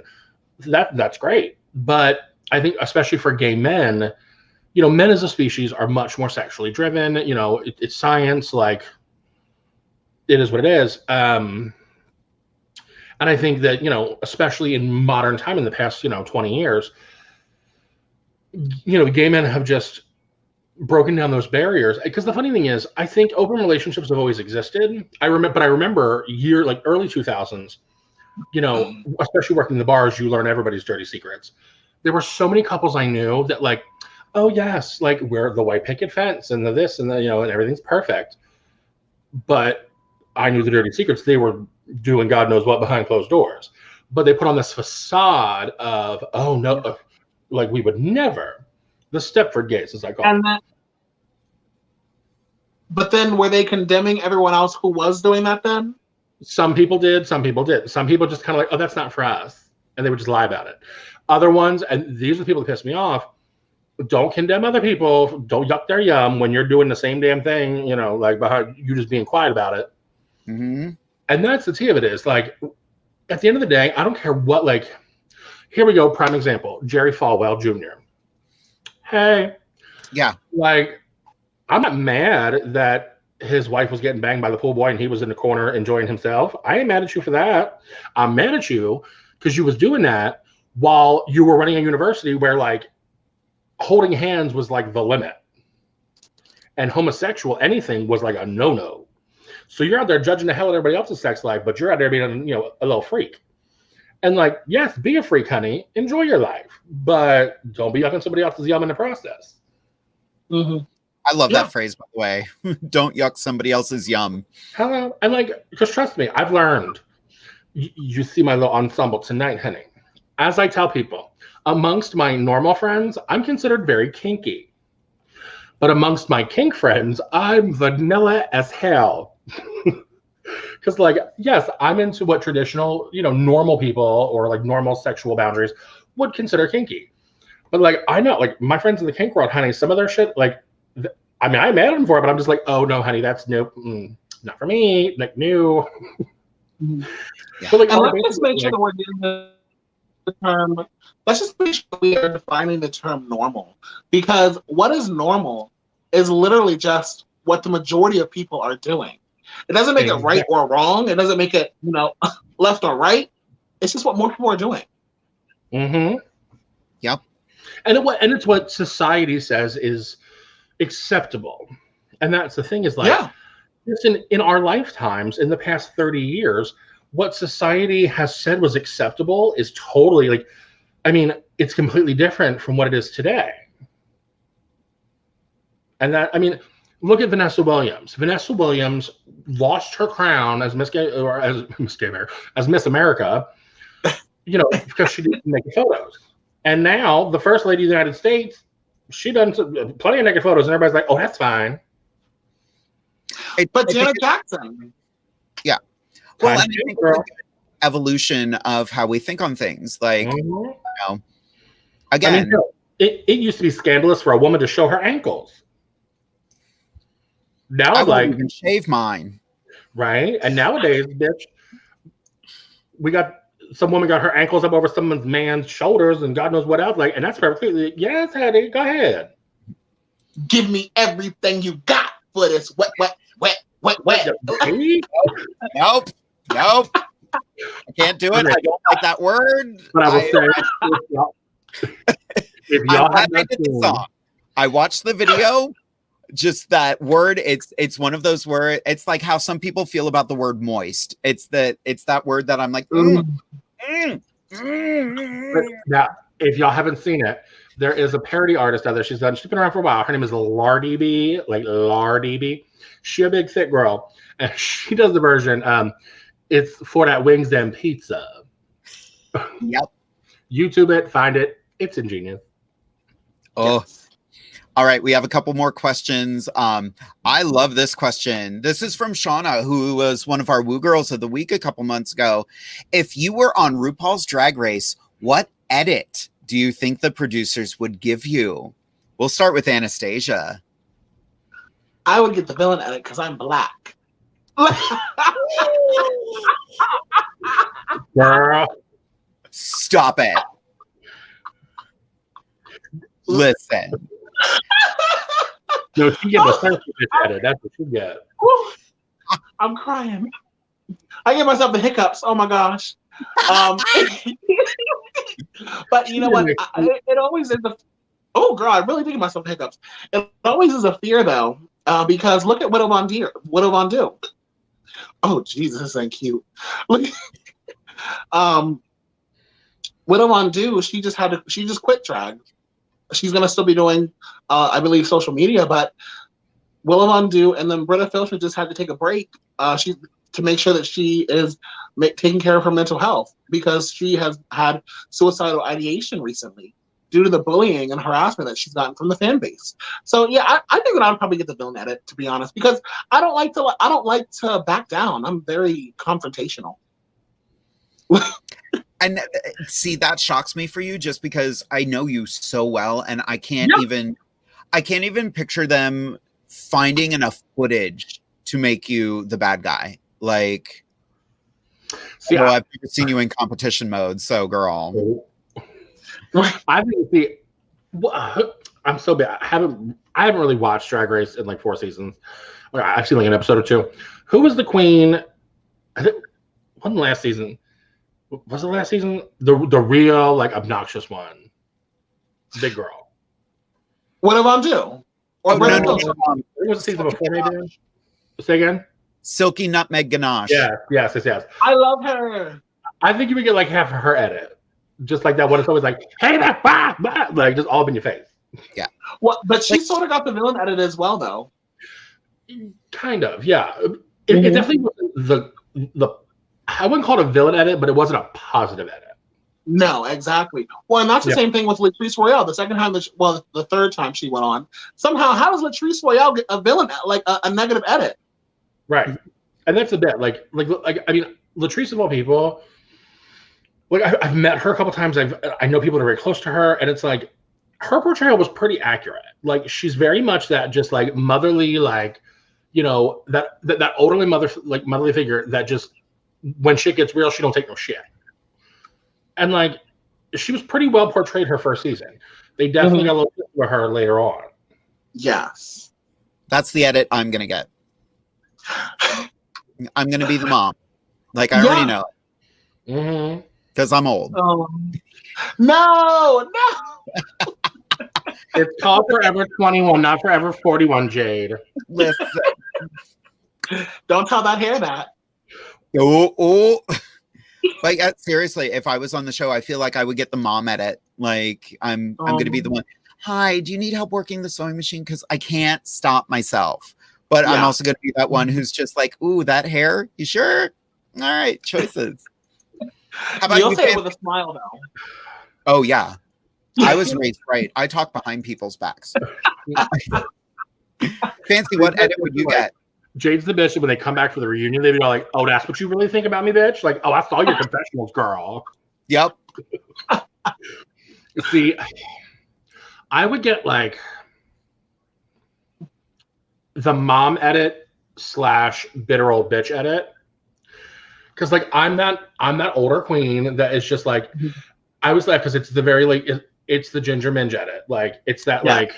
that's great. But I think especially for gay men, men as a species are much more sexually driven. It's science, like it is what it is. And I think that, especially in modern time in the past, 20 years, gay men have just broken down those barriers. Because the funny thing is, I think open relationships have always existed. I remember early 2000s, especially working in the bars, you learn everybody's dirty secrets. There were so many couples I knew that like, oh yes, like we're the white picket fence and the this and the, and everything's perfect. But I knew the dirty secrets. They were doing God knows what behind closed doors. But they put on this facade of, oh no, like we would never. The Stepford gays, as I call it. But then were they condemning everyone else who was doing that then? Some people did, some people did. Some people just kind of like, oh, that's not for us. And they would just lie about it. Other ones, and these are the people that piss me off, don't condemn other people. Don't yuck their yum when you're doing the same damn thing, like behind you just being quiet about it. Mm-hmm. And that's the tea of it is like, at the end of the day, I don't care what, like, here we go. Prime example, Jerry Falwell Jr. Hey. Yeah. Like, I'm not mad that his wife was getting banged by the pool boy and he was in the corner enjoying himself. I ain't mad at you for that. I'm mad at you because you was doing that while you were running a university where like holding hands was like the limit. And homosexual anything was like a no-no. So you're out there judging the hell out of everybody else's sex life, but you're out there being, a little freak. And like, yes, be a freak, honey. Enjoy your life, but don't be yucking somebody else's yum in the process. Mm-hmm. I love that phrase, by the way. Don't yuck somebody else's yum. Hello. And like, because trust me, I've learned. You see my little ensemble tonight, honey. As I tell people, amongst my normal friends, I'm considered very kinky. But amongst my kink friends, I'm vanilla as hell. Because like, yes, I'm into what traditional, normal people or like normal sexual boundaries would consider kinky. But like, I know, like my friends in the kink world, honey, some of their shit, like, I mean, I met them for it, but I'm just like, oh no, honey, that's nope, not for me, like new. Yeah. But like, and let's just make sure that we're getting the term. Let's just make sure we are defining the term normal, because what is normal is literally just what the majority of people are doing. It doesn't make it right or wrong. It doesn't make it, left or right. It's just what more people are doing. Mm-hmm. Yep. And it's what society says is acceptable. And that's the thing is like, listen, in our lifetimes, in the past 30 years, what society has said was acceptable is totally like, I mean, it's completely different from what it is today. And that, I mean, look at Vanessa Williams. Vanessa Williams lost her crown as Miss America, because she didn't make photos. And now the first lady of the United States, she done plenty of naked photos, and everybody's like, "Oh, that's fine." But Janet Jackson, yeah. Well, I think it's evolution of how we think on things. Like, again, it used to be scandalous for a woman to show her ankles. Now, I like, wouldn't even shave mine, right? And nowadays, bitch, some woman got her ankles up over someone's man's shoulders, and God knows what else. Like, and that's perfectly yes, Hattie, go ahead. Give me everything you got for this wet. Nope. I can't do it. I don't like that word. But I will say, if y'all have not seen the song, I watched the video. Just that word, it's one of those words. It's like how some people feel about the word moist. It's that word that I'm like. Now, if y'all haven't seen it, there is a parody artist out there. She's been around for a while. Her name is Lardb, like Lardb. She a big thick girl, and she does the version. It's for that wings and pizza. Yep. YouTube it, find it. It's ingenious. Oh. Yes. All right, we have a couple more questions. I love this question. This is from Shauna, who was one of our Woo Girls of the Week a couple months ago. If you were on RuPaul's Drag Race, what edit do you think the producers would give you? We'll start with Anastasia. I would get the villain edit because I'm black. Girl. Stop it. Listen. No, she get the first edit. That's what she get. I'm crying. I give myself the hiccups. Oh my gosh. But you know what? It always is oh girl, I really do give myself the hiccups. It always is a fear though, because look at Widow Von Do. Oh Jesus, this ain't cute. Look. Widow Von Do. She just quit drag. She's going to still be doing, I believe, social media, but Willow Von Du and then Britta Filcher just had to take a break to make sure that she is taking care of her mental health because she has had suicidal ideation recently due to the bullying and harassment that she's gotten from the fan base. So yeah, I think that I would probably get the villain edit, to be honest, because I don't like to back down. I'm very confrontational. And see, that shocks me for you just because I know you so well, and I can't even picture them finding enough footage to make you the bad guy. Like, see, I've never seen you in competition mode, so girl. I think I'm so bad. I haven't really watched Drag Race in like 4 seasons. I've seen like an episode or 2. Who was the queen? I think wasn't last season. Was it last season? The real like obnoxious one, big girl. What have I do? Or no. It was the season before, maybe. Say again. Silky Nutmeg Ganache. Yes. I love her. I think you would get like half of her edit, just like that one. It's always like, hey, like just all up in your face. Yeah. Well, but she sort of got the villain edit as well, though. Kind of, yeah. It definitely wasn't the. I wouldn't call it a villain edit, but it wasn't a positive edit. No, exactly. Well, and that's the same thing with Latrice Royale. The second time, the third time she went on, somehow, how does Latrice Royale get a villain, like a negative edit? Right, and that's a bit like I mean, Latrice of all people. Like I've met her a couple times. I know people that are very close to her, and it's like her portrayal was pretty accurate. Like, she's very much that just like motherly, like, you know, that elderly motherly figure that just, when shit gets real, she don't take no shit. And like, she was pretty well portrayed her first season. They definitely got a little bit with her later on. Yes. That's the edit I'm going to get. I'm going to be the mom. Like, I already know it. Because I'm old. No. It's called Forever 21, not Forever 41, Jade. Listen. Don't tell that hair that. Oh. Like, seriously, if I was on the show, I feel like I would get the mom edit. Like, I'm going to be the one. Hi, do you need help working the sewing machine? Because I can't stop myself. But I'm also going to be that one who's just like, ooh, that hair? You sure? All right, choices. How about You'll you, say it with a smile, though. Oh, yeah. I was raised right. I talk behind people's backs. Fancy, what edit would you get? Jade's the bitch. When they come back for the reunion, they'd be all like, oh, that's what you really think about me, bitch? Like, oh, I saw your confessionals, girl. Yep. See, I would get like the mom edit / bitter old bitch edit. Because like I'm that older queen that is just like, I was like, because it's the very like it's the Ginger Minge edit. Like it's that like,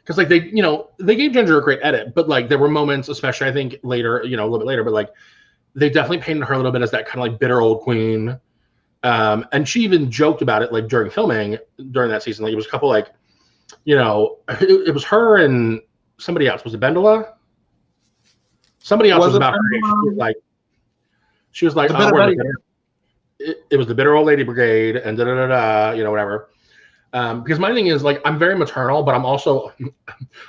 because like they gave Ginger a great edit, but like there were moments, especially I think later, a little bit later, but like they definitely painted her a little bit as that kind of like bitter old queen. And she even joked about it like during filming during that season. Like it was a couple like, it was her and somebody else. Was it Bendola? Somebody else was about her age. She was like, it was the bitter old lady brigade and whatever. Because my thing is like I'm very maternal, but I'm also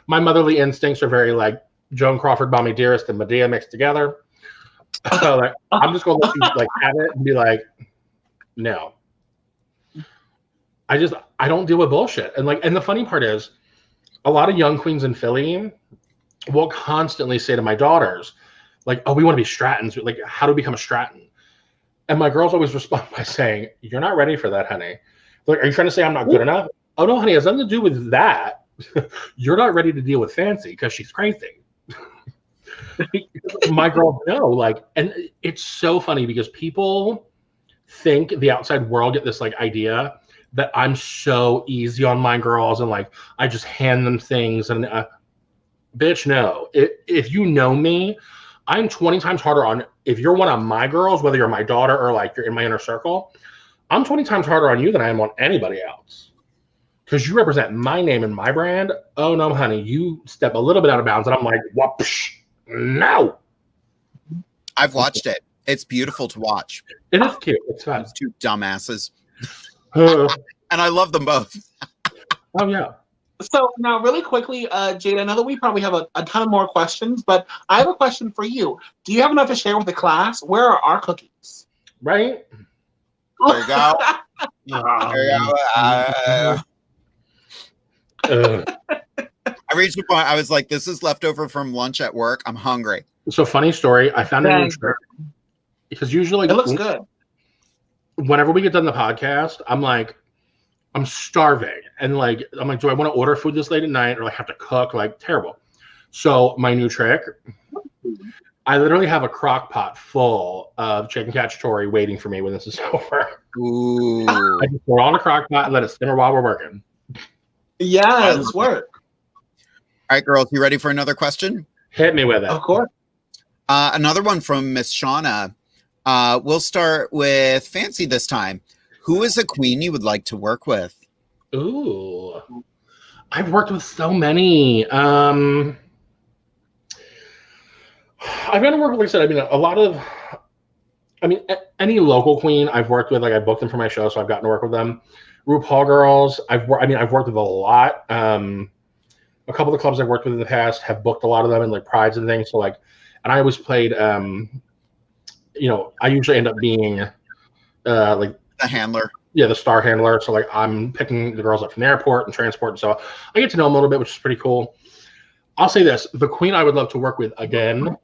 my motherly instincts are very like Joan Crawford, Mommy Dearest, and Medea mixed together. So like I'm just gonna let you like have it and be like, no. I don't deal with bullshit. And the funny part is a lot of young queens in Philly will constantly say to my daughters, like, oh, we want to be Strattons. Like, how do we become a Stratton? And my girls always respond by saying, you're not ready for that, honey. Like, are you trying to say I'm not good enough? Oh, no, honey, it has nothing to do with that. You're not ready to deal with Fanci because she's crazy. My girls know, like, and it's so funny because people think the outside world get this, like, idea that I'm so easy on my girls and, like, I just hand them things. And, bitch, no. If you know me, I'm 20 times harder on, if you're one of my girls, whether you're my daughter or like you're in my inner circle, I'm 20 times harder on you than I am on anybody else. Because you represent my name and my brand. Oh no, honey, you step a little bit out of bounds and I'm like, whoosh, no. I've watched it. It's beautiful to watch. It is cute. It's fun. Those two dumbasses. And I love them both. Oh yeah. So now, really quickly, Jade, I know that we probably have a ton more questions, but I have a question for you. Do you have enough to share with the class? Where are our cookies? Right? There you go. There you go. I reached a point, I was like, this is leftover from lunch at work. I'm hungry. So funny story. I found a new trick. Because usually it looks good. Whenever we get done the podcast, I'm like, I'm starving. And like, I'm like, do I want to order food this late at night or like have to cook? Like, terrible. So my new trick, I literally have a crock pot full of chicken cacciatore waiting for me when this is over. Ooh. I just pour it on a crock pot and let it simmer while we're working. Yes, work. All right, girls, you ready for another question? Hit me with it. Of course. Another one from Miss Shauna. We'll start with Fanci this time. Who is a queen you would like to work with? Ooh, I've worked with so many. I've gotten to work with, like I said, any local queen I've worked with, like I booked them for my show, so I've gotten to work with them. RuPaul girls, I've worked with a lot. A couple of the clubs I've worked with in the past have booked a lot of them in like prides and things. So like, and I always played, I usually end up being like the handler. Yeah, the star handler. So like I'm picking the girls up from the airport and transport. And so I get to know them a little bit, which is pretty cool. I'll say this, the queen I would love to work with again,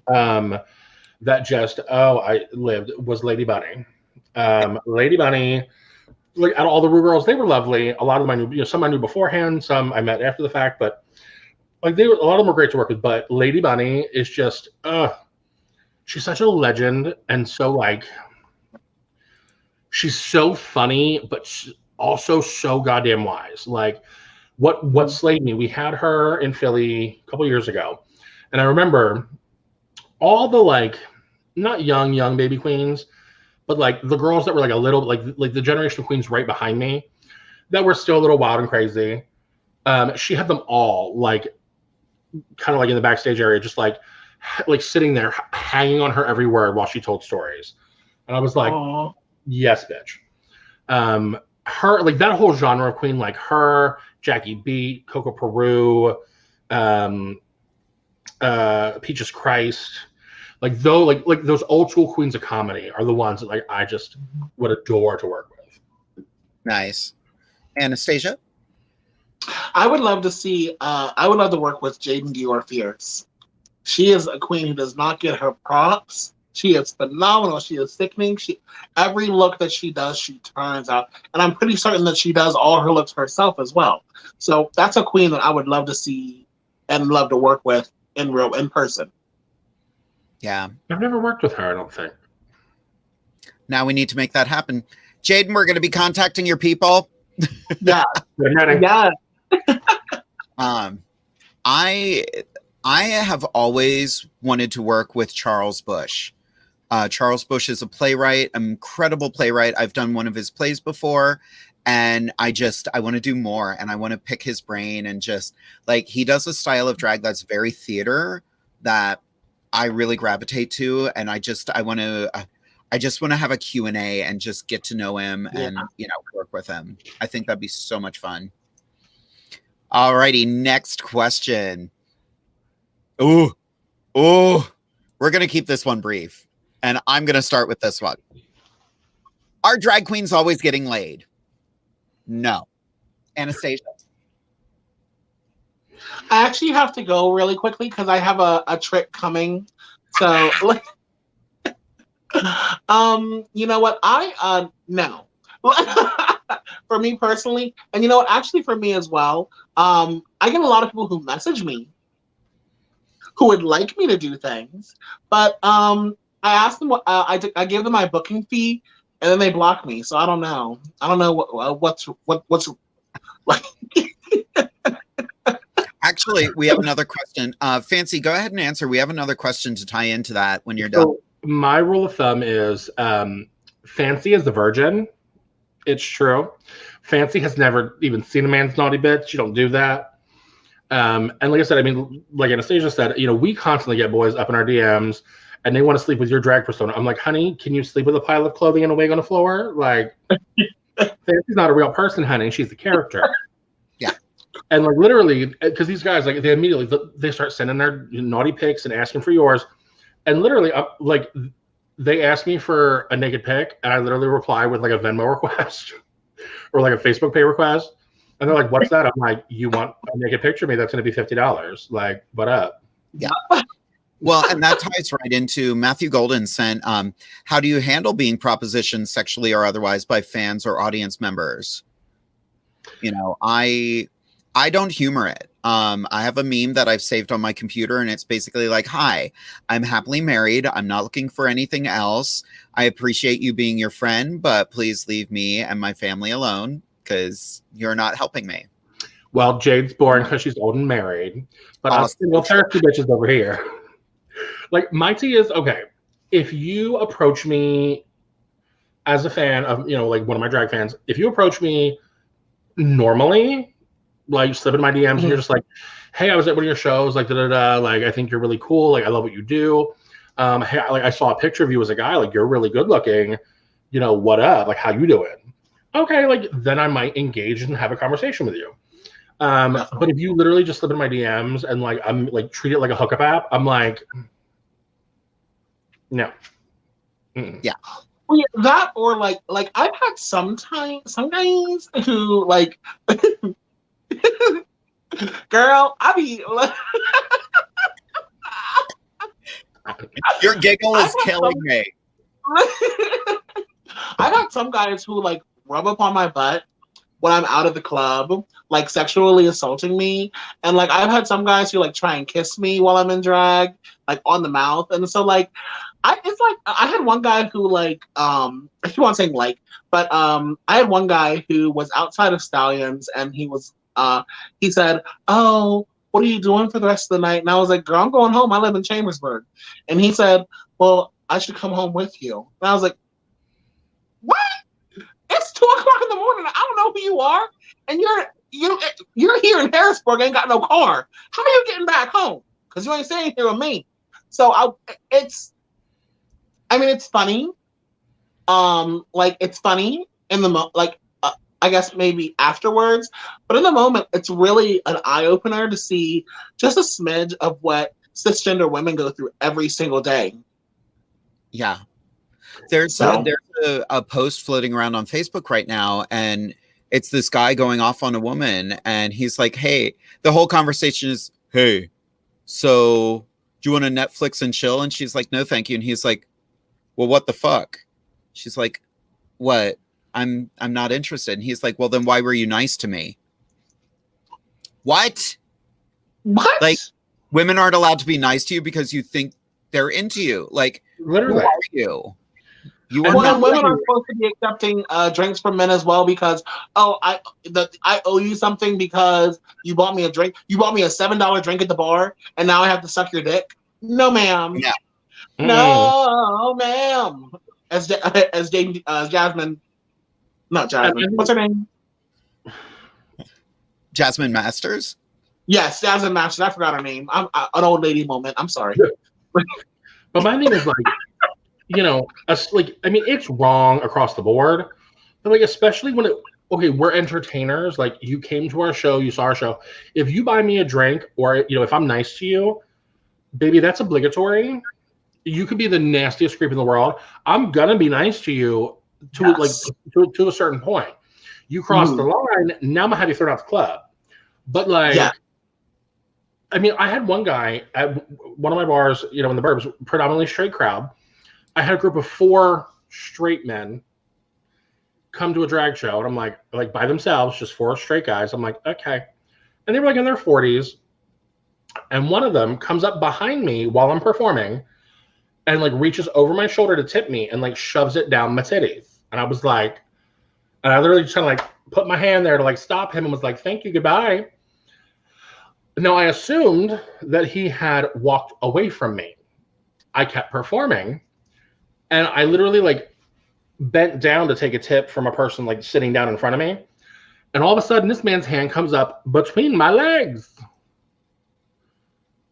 that just, I lived, was Lady Bunny. Lady Bunny, like out of all the Rue girls, they were lovely. A lot of them I knew, some I knew beforehand, some I met after the fact, but like a lot of them were great to work with. But Lady Bunny is just, she's such a legend, and so like, she's so funny, but also so goddamn wise. Like, what slayed me? We had her in Philly a couple years ago, and I remember all the like, not young baby queens, but like the girls that were like a little like the generation of queens right behind me that were still a little wild and crazy. She had them all like kind of like in the backstage area, just like sitting there hanging on her every word while she told stories. And I was like, aww. Yes, bitch. Her, like that whole genre of queen, like her, Jackie Beat, Coco Peru, Peaches Christ, like those old school queens of comedy are the ones that like I just would adore to work with. Nice. Anastasia? I would love to see, I would love to work with Jade and Dior Fierce. She is a queen who does not get her props. She is phenomenal. She is sickening. Every look that she does, she turns out. And I'm pretty certain that she does all her looks herself as well. So that's a queen that I would love to see and love to work with in person. Yeah. I've never worked with her, I don't think. Now we need to make that happen. Jaden, we're going to be contacting your people. Yeah. Yeah. I have always wanted to work with Charles Bush. Charles Bush is a playwright, an incredible playwright. I've done one of his plays before, and I want to do more, and I want to pick his brain, and just like he does a style of drag that's very theater that I really gravitate to, and I just want to have a Q&A and just get to know him and work with him. I think that'd be so much fun. Alrighty, next question. We're gonna keep this one brief, and I'm gonna start with this one. Are drag queens always getting laid? No. Anastasia? I actually have to go really quickly because I have a trick coming. So, you know what? No. For me personally, and you know what? Actually, for me as well, I get a lot of people who message me who would like me to do things, but I ask them what I give them my booking fee, and then they block me. So I don't know. I don't know what's like. Actually, we have another question. Fancy, go ahead and answer. We have another question to tie into that when you're done. My rule of thumb is Fancy is the virgin. It's true. Fancy has never even seen a man's naughty bits. You don't do that. And like I said, I mean, like Anastasia said, we constantly get boys up in our DMs and they want to sleep with your drag persona. I'm like, honey, can you sleep with a pile of clothing and a wig on the floor? Like, Fancy's not a real person, honey. She's a character. Yeah. And like literally, because these guys, like, they immediately they start sending their naughty pics and asking for yours. And literally, like, they ask me for a naked pic, and I literally reply with like a Venmo request or like a Facebook Pay request. And they're like, "What's that?" I'm like, "You want a naked picture of me? That's going to be $50. Like, what up?" Yeah. Well, and that ties right into Matthew Golden sent, how do you handle being propositioned sexually or otherwise by fans or audience members? I don't humor it. I have a meme that I've saved on my computer, and it's basically like, hi, I'm happily married. I'm not looking for anything else. I appreciate you being your friend, but please leave me and my family alone because you're not helping me. Well, Jade's boring because she's old and married, but I'm single thirsty bitches over here. Like, my tea is, okay, if you approach me as a fan of, like one of my drag fans, if you approach me normally, like slip in my DMs and you're just like, hey, I was at one of your shows, like like I think you're really cool, like I love what you do. Hey, like I saw a picture of you as a guy, like you're really good looking, what up, like how you doing? Okay, like then I might engage and have a conversation with you. But if you literally just slip in my DMs and like I'm like treat it like a hookup app, I'm like, no. Yeah. Well, yeah, that or like I've had some guys who like girl, I be your giggle is killing me. I've had some guys who like rub up on my butt when I'm out of the club, like sexually assaulting me. And like I've had some guys who like try and kiss me while I'm in drag, like on the mouth. And so like it's like I had one guy who like I keep on saying like, but I had one guy who was outside of Stallions and he said, "Oh, what are you doing for the rest of the night?" And I was like, "Girl, I'm going home. I live in Chambersburg." And he said, "Well, I should come home with you." And I was like, "What? It's 2:00 in the morning. I don't know who you are, and you're here in Harrisburg. Ain't got no car. How are you getting back home? Because you ain't staying here with me." So it's funny. Like it's funny in the I guess maybe afterwards, but in the moment, it's really an eye opener to see just a smidge of what cisgender women go through every single day. Yeah. There's a post floating around on Facebook right now, and it's this guy going off on a woman, and he's like, "Hey," the whole conversation is, "Hey, so do you want to Netflix and chill?" And she's like, "No, thank you." And he's like, "Well, what the fuck?" She's like, "What? I'm not interested." And he's like, "Well, then why were you nice to me?" What? Like, women aren't allowed to be nice to you because you think they're into you. Like, literally, who are you? You And are women are supposed to be accepting drinks from men as well because I owe you something because you bought me a drink. You bought me a $7 drink at the bar, and now I have to suck your dick. No, ma'am. Yeah. No, ma'am. As Jasmine, not Jasmine. What's her name? Jasmine Masters. Yes, Jasmine Masters. I forgot her name. I'm an old lady moment. I'm sorry. But my thing is like, it's wrong across the board, but like especially when we're entertainers. Like you came to our show, you saw our show. If you buy me a drink, or if I'm nice to you, baby, that's obligatory. You could be the nastiest creep in the world. I'm gonna be nice to you to a certain point. You cross the line, now I'm gonna have you thrown out the club. But like, I had one guy at one of my bars, in the burbs, predominantly straight crowd. I had a group of 4 straight men come to a drag show, and I'm like by themselves, just 4 straight guys. I'm like, okay. And they were like in their 40s. And one of them comes up behind me while I'm performing and like reaches over my shoulder to tip me and like shoves it down my titties. And I was like, and I literally just kind of like put my hand there to like stop him and was like, "Thank you, goodbye." No, I assumed that he had walked away from me. I kept performing, and I literally like bent down to take a tip from a person like sitting down in front of me. And all of a sudden, this man's hand comes up between my legs.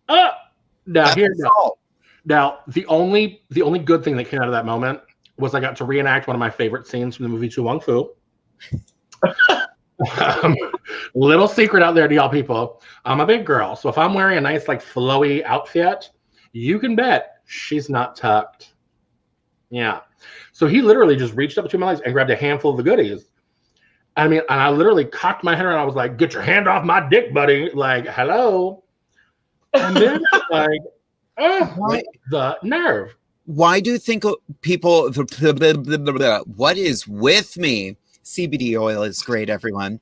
Now, the only good thing that came out of that moment was I got to reenact one of my favorite scenes from the movie Tu Wong Fu. Little secret out there to y'all people. I'm a big girl, so if I'm wearing a nice like flowy outfit, you can bet she's not tucked. Yeah. So he literally just reached up between my legs and grabbed a handful of the goodies. And I literally cocked my head around. I was like, "Get your hand off my dick, buddy." Like, hello. And then like, what the nerve? Why do you think people, what is with me? CBD oil is great, everyone.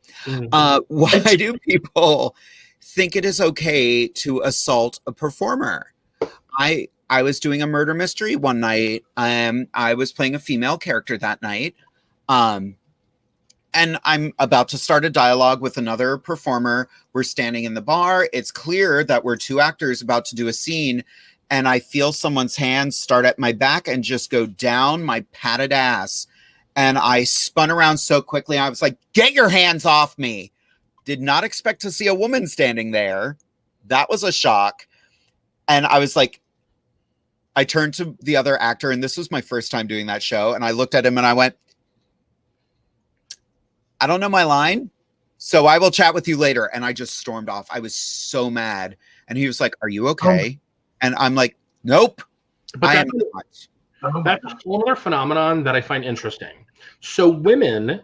Why do people think it is okay to assault a performer? I was doing a murder mystery one night. I was playing a female character that night. And I'm about to start a dialogue with another performer. We're standing in the bar. It's clear that we're 2 actors about to do a scene. And I feel someone's hands start at my back and just go down my padded ass. And I spun around so quickly. I was like, "Get your hands off me." Did not expect to see a woman standing there. That was a shock. And I was like, I turned to the other actor, and this was my first time doing that show. And I looked at him and I went, "I don't know my line, so I will chat with you later." And I just stormed off. I was so mad. And he was like, "Are you okay?" And I'm like, "Nope, but I am not." That's a whole other phenomenon that I find interesting. So women,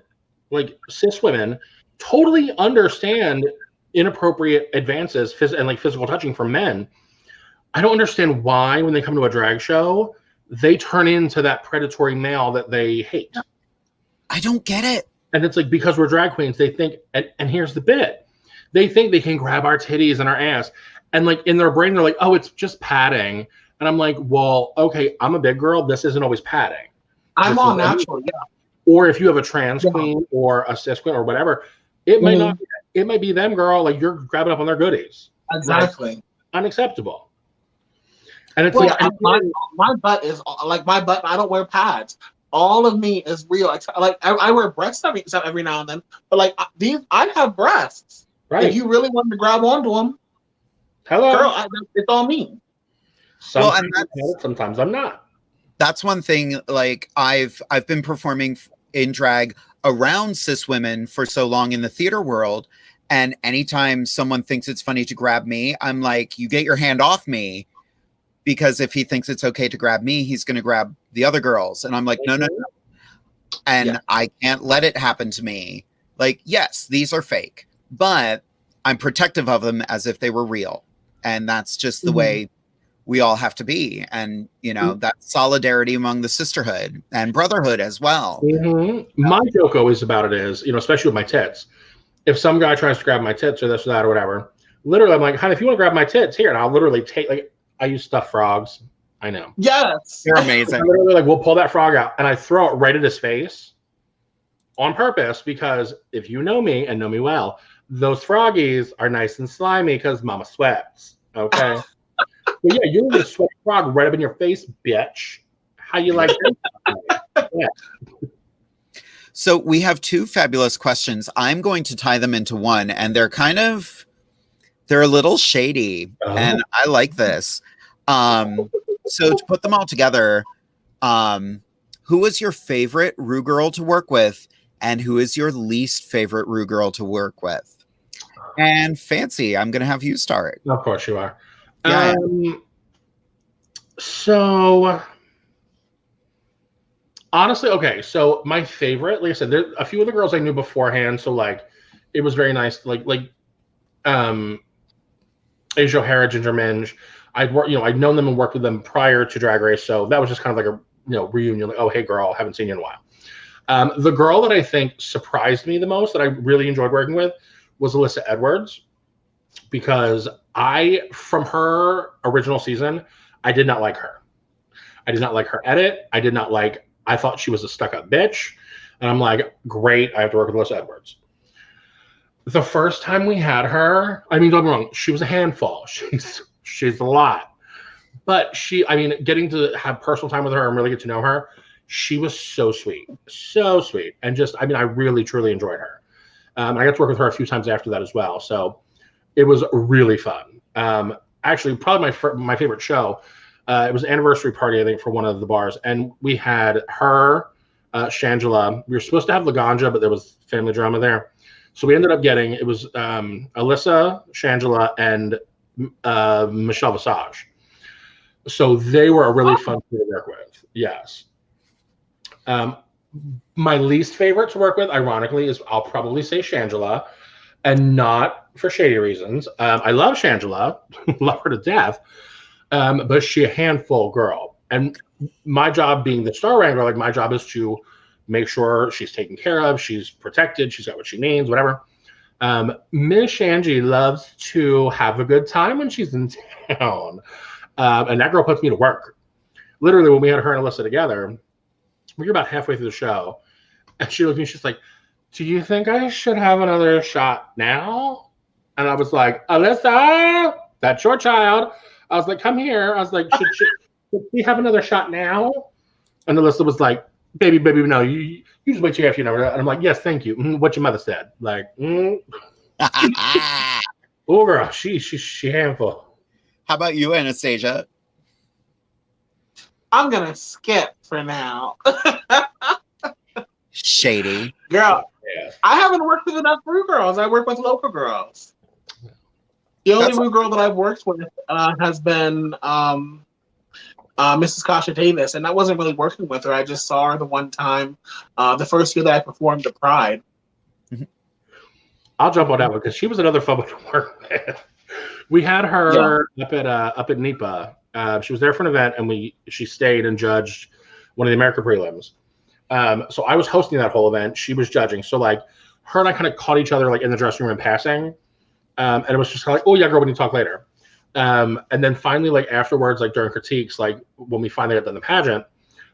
like cis women, totally understand inappropriate advances and like physical touching from men. I don't understand why when they come to a drag show, they turn into that predatory male that they hate. I don't get it. And it's like, because we're drag queens, they think, and here's the bit, they think they can grab our titties and our ass, and like in their brain they're like, oh, it's just padding. And I'm like, well, okay, I'm a big girl, this isn't always padding. I'm all natural, yeah. Or if you have a trans queen or a cis queen or whatever, it might not. It might be them, girl. Like, you're grabbing up on their goodies. Exactly. Like, unacceptable. And it's my butt is like my butt. I don't wear pads. All of me is real. Like I wear breasts every now and then, but like I have breasts. Right. If you really want to grab onto them, hello, girl, it's all me. Sometimes I'm not. That's one thing. Like I've been performing in drag around cis women for so long in the theater world, and anytime someone thinks it's funny to grab me, I'm like, you get your hand off me, because if he thinks it's okay to grab me, he's going to grab the other girls. And I'm like, no. And I can't let it happen to me. Like, yes, these are fake, but I'm protective of them as if they were real. And that's just the way we all have to be. And, you know, that's solidarity among the sisterhood and brotherhood as well. My joke always about it is, you know, especially with my tits, if some guy tries to grab my tits or this or that or whatever, literally I'm like, honey, if you want to grab my tits, here. And I'll literally take, like, I use stuffed frogs. I know. Yes. They're amazing. Literally, like, we'll pull that frog out and I throw it right at his face on purpose, because if you know me and know me well, those froggies are nice and slimy because mama sweats. Okay. But yeah, you're gonna sweat frog right up in your face, bitch. How you like that? Yeah. So we have two fabulous questions. I'm going to tie them into one, and they're a little shady, and I like this. So to put them all together, who is your favorite Rue girl to work with, and who is your least favorite Rue girl to work with? And Fancy, I'm going to have you start. Of course you are. Yeah. So honestly, okay. So my favorite, like I said, there a few of the girls I knew beforehand, so like it was very nice. Like Asia O'Hara, Ginger Minge. I'd known them and worked with them prior to Drag Race, so that was just kind of like a reunion. Like, oh hey girl, haven't seen you in a while. The girl that I think surprised me the most, that I really enjoyed working with, was Alyssa Edwards, because from her original season, I did not like her. I did not like her edit. I thought she was a stuck-up bitch. And I'm like, great, I have to work with Alyssa Edwards. The first time we had her, I mean, don't get me wrong, she was a handful. She's a lot. But getting to have personal time with her and really get to know her, she was so sweet. So sweet. And just, I really, truly enjoyed her. I got to work with her a few times after that as well. So it was really fun. Actually, probably my favorite show. It was an anniversary party, I think, for one of the bars. And we had her, Shangela. We were supposed to have Laganja, but there was family drama there. So we ended up getting, it was Alyssa, Shangela, and Michelle Visage. So they were a really fun crew to work with. Yes. My least favorite to work with, ironically, is I'll probably say Shangela, and not for shady reasons. I love Shangela, love her to death, but she's a handful girl. And my job being the Star Wrangler, like my job is to make sure she's taken care of, she's protected, she's got what she needs, whatever. Miss Shanji loves to have a good time when she's in town. And that girl puts me to work. Literally, when we had her and Alyssa together, we were about halfway through the show, and she looked at me, she's like, do you think I should have another shot now? And I was like, Alyssa, that's your child. I was like, come here. I was like, should we have another shot now? And Alyssa was like, baby, no, you just wait till you have your number. And I'm like, yes, thank you. What your mother said. Like, oh, girl, she handful. How about you, Anastasia? I'm going to skip for now. Shady. Girl, yeah. I haven't worked with enough Rue girls. I work with local girls. The only Rue girl that I've worked with has been Mrs. Kasha Davis, and I wasn't really working with her. I just saw her the one time, the first year that I performed at Pride. I'll jump on that one because she was another fun one to work with. We had her up at NEPA. She was there for an event, and she stayed and judged one of the America prelims. So I was hosting that whole event. She was judging. So like her and I kind of caught each other like in the dressing room in passing. And it was just kind of like, oh yeah, girl, we need to talk later. And then finally, like afterwards, like during critiques, like when we finally got done the pageant,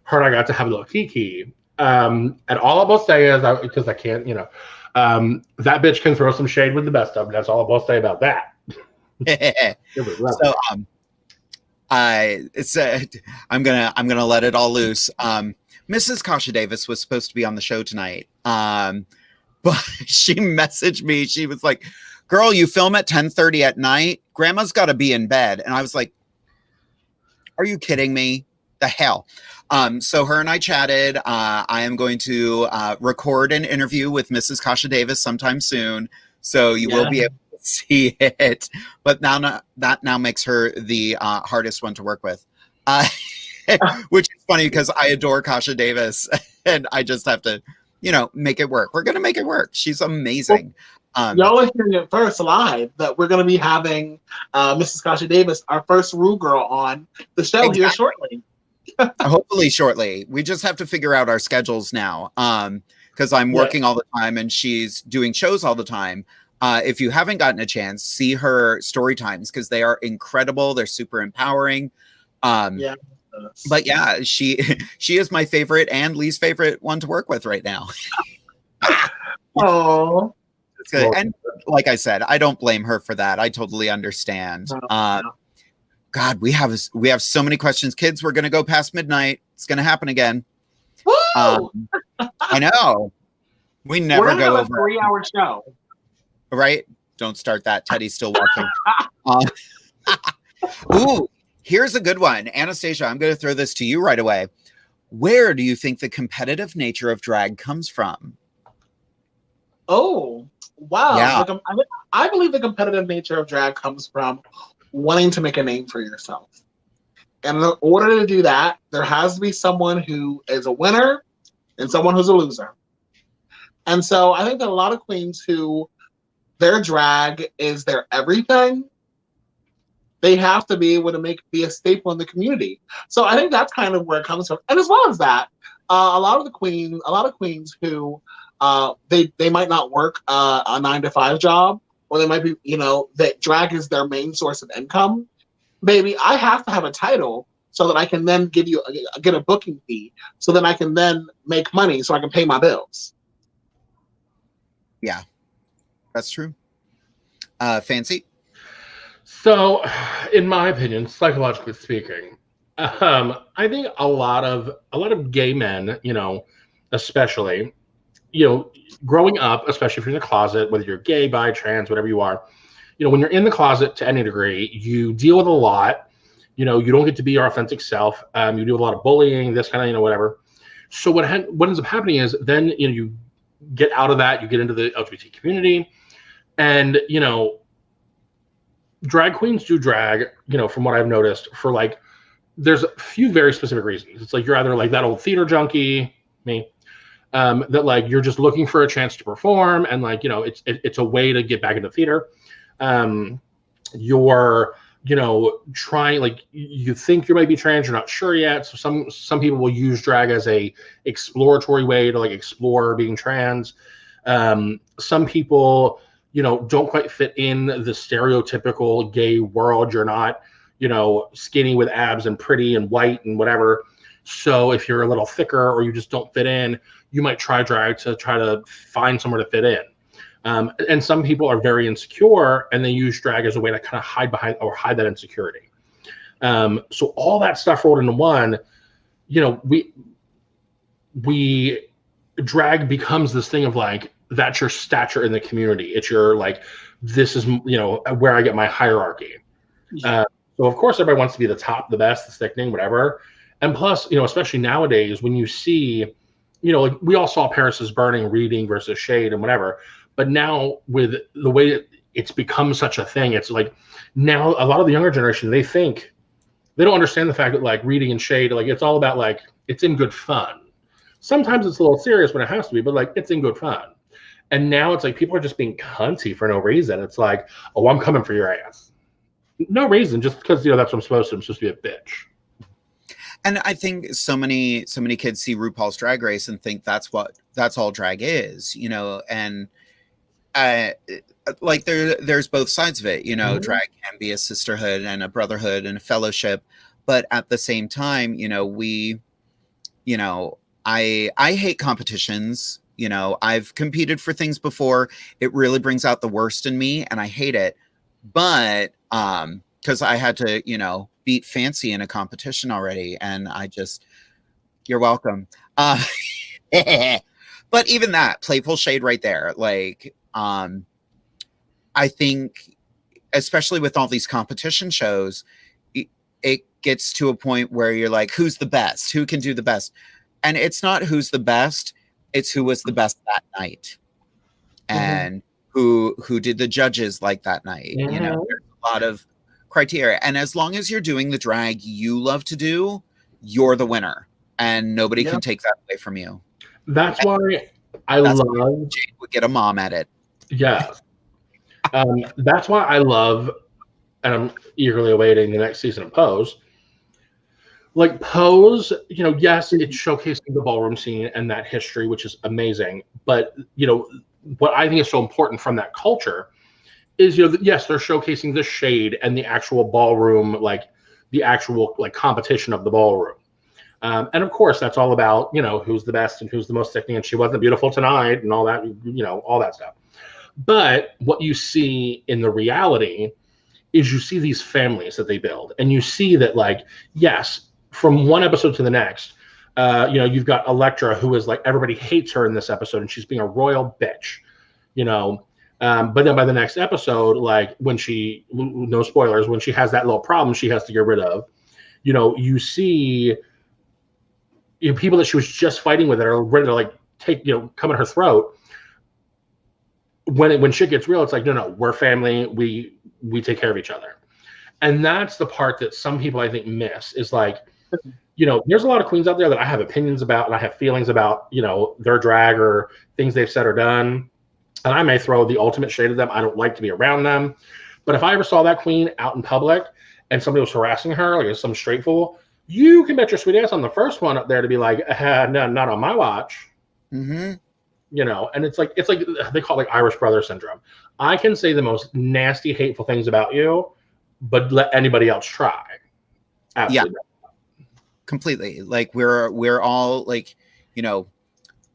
her and I got to have a little Kiki. And all I will say is, because I can't, that bitch can throw some shade with the best of them. That's all I will say about that. So I'm gonna let it all loose. Mrs. Kasha Davis was supposed to be on the show tonight, but she messaged me. She was like, "Girl, you film at 10:30 at night. Grandma's got to be in bed." And I was like, "Are you kidding me? The hell!" So her and I chatted. I am going to record an interview with Mrs. Kasha Davis sometime soon, so you will be able to see it. But that now makes her the hardest one to work with, which is funny because I adore Kasha Davis, and I just have to, make it work. We're gonna make it work. She's amazing. Y'all are hearing it first live that we're going to be having Mrs. Kasha Davis, our first Rue Girl, on the show here shortly. Hopefully shortly. We just have to figure out our schedules now because I'm working all the time and she's doing shows all the time. If you haven't gotten a chance, see her story times because they are incredible. They're super empowering. But yeah, she is my favorite and least favorite one to work with right now. Oh. And like I said, I don't blame her for that. I totally understand. God, we have so many questions. Kids, we're going to go past midnight. It's going to happen again. I know. We never go over a 3-hour show. Right? Don't start that. Teddy's still watching. Ooh, here's a good one. Anastasia, I'm going to throw this to you right away. Where do you think the competitive nature of drag comes from? Oh, wow. Yeah. I believe the competitive nature of drag comes from wanting to make a name for yourself. And in order to do that, there has to be someone who is a winner and someone who's a loser. And so I think that a lot of queens who their drag is their everything, they have to be able to be a staple in the community. So I think that's kind of where it comes from. And as well as that, a lot of queens who they might not work a 9-to-5 job, or they might be, that drag is their main source of income. Baby, I have to have a title so that I can then get a booking fee, so that I can then make money so I can pay my bills. Yeah, that's true. Fancy? So, in my opinion, psychologically speaking, I think a lot of gay men, especially, growing up, especially if you're in the closet, whether you're gay, bi, trans, whatever you are, when you're in the closet to any degree, you deal with a lot. You don't get to be your authentic self. You deal with a lot of bullying, this kind of, whatever. So what ends up happening is then, you get out of that, you get into the LGBT community, and, drag queens do drag, from what I've noticed, for like, there's a few very specific reasons. It's like you're either like that old theater junkie, me, that like you're just looking for a chance to perform, and like it's a way to get back into theater. You're trying, like, you think you might be trans, you're not sure yet. So some people will use drag as a exploratory way to like explore being trans. Some people don't quite fit in the stereotypical gay world. You're not skinny with abs and pretty and white and whatever. So if you're a little thicker or you just don't fit in, you might try drag to try to find somewhere to fit in. And some people are very insecure and they use drag as a way to kind of hide that insecurity. So all that stuff rolled into one, we drag becomes this thing of like, that's your stature in the community. It's your like, this is, where I get my hierarchy. So of course everybody wants to be the top, the best, the sickening, whatever. And plus, especially nowadays when you see, like we all saw Paris is Burning reading versus shade and whatever. But now with the way it's become such a thing, it's like now a lot of the younger generation, they don't understand the fact that like reading and shade, like it's all about like, it's in good fun. Sometimes it's a little serious when it has to be, but like it's in good fun. And now it's like people are just being cunty for no reason. It's like, oh, I'm coming for your ass. No reason, just because that's what I'm supposed to be a bitch. And I think so many kids see RuPaul's Drag Race and think that's all drag is, you know, and like there's both sides of it, you know. Mm-hmm. Drag can be a sisterhood and a brotherhood and a fellowship, but at the same time, you know, I hate competitions. You know, I've competed for things before. It really brings out the worst in me and I hate it. But because I had to, you know, beat Fanci in a competition already, and you're welcome. But even that, playful shade right there. Like, I think, especially with all these competition shows, it gets to a point where you're like, who's the best? Who can do the best? And it's not who's the best, it's who was the best that night. And who did the judges like that night. You know, there's a lot of criteria. And as long as you're doing the drag you love to do, you're the winner. And nobody can take that away from you. That's why I love Jade would get a mom at it. Yes. That's why I love, and I'm eagerly awaiting the next season of Pose. Like Pose, you know, yes, it's showcasing the ballroom scene and that history, which is amazing. But, you know, what I think is so important from that culture is, you know, yes, they're showcasing the shade and the actual ballroom, like the actual like competition of the ballroom. And of course, that's all about, you know, who's the best and who's the most sickening and she wasn't beautiful tonight and all that, you know, all that stuff. But what you see in the reality is you see these families that they build, and you see that, like, yes, from one episode to the next, you know, you've got Elektra, who is like, everybody hates her in this episode and she's being a royal bitch, you know. But then by the next episode, like when she, no spoilers, when she has that little problem she has to get rid of, you know, you see, you know, people that she was just fighting with that are ready to like take, you know, come at her throat. When shit gets real, it's like, no, we're family. We take care of each other. And that's the part that some people I think miss, is like, you know, there's a lot of queens out there that I have opinions about and I have feelings about, you know, their drag or things they've said or done. And I may throw the ultimate shade at them. I don't like to be around them. But if I ever saw that queen out in public and somebody was harassing her, like some straight fool, you can bet your sweet ass on the first one up there to be like, no, not on my watch. Mm-hmm. You know, and it's like they call it like Irish brother syndrome. I can say the most nasty, hateful things about you, but let anybody else try. Absolutely. Yeah, completely. Like we're all like, you know,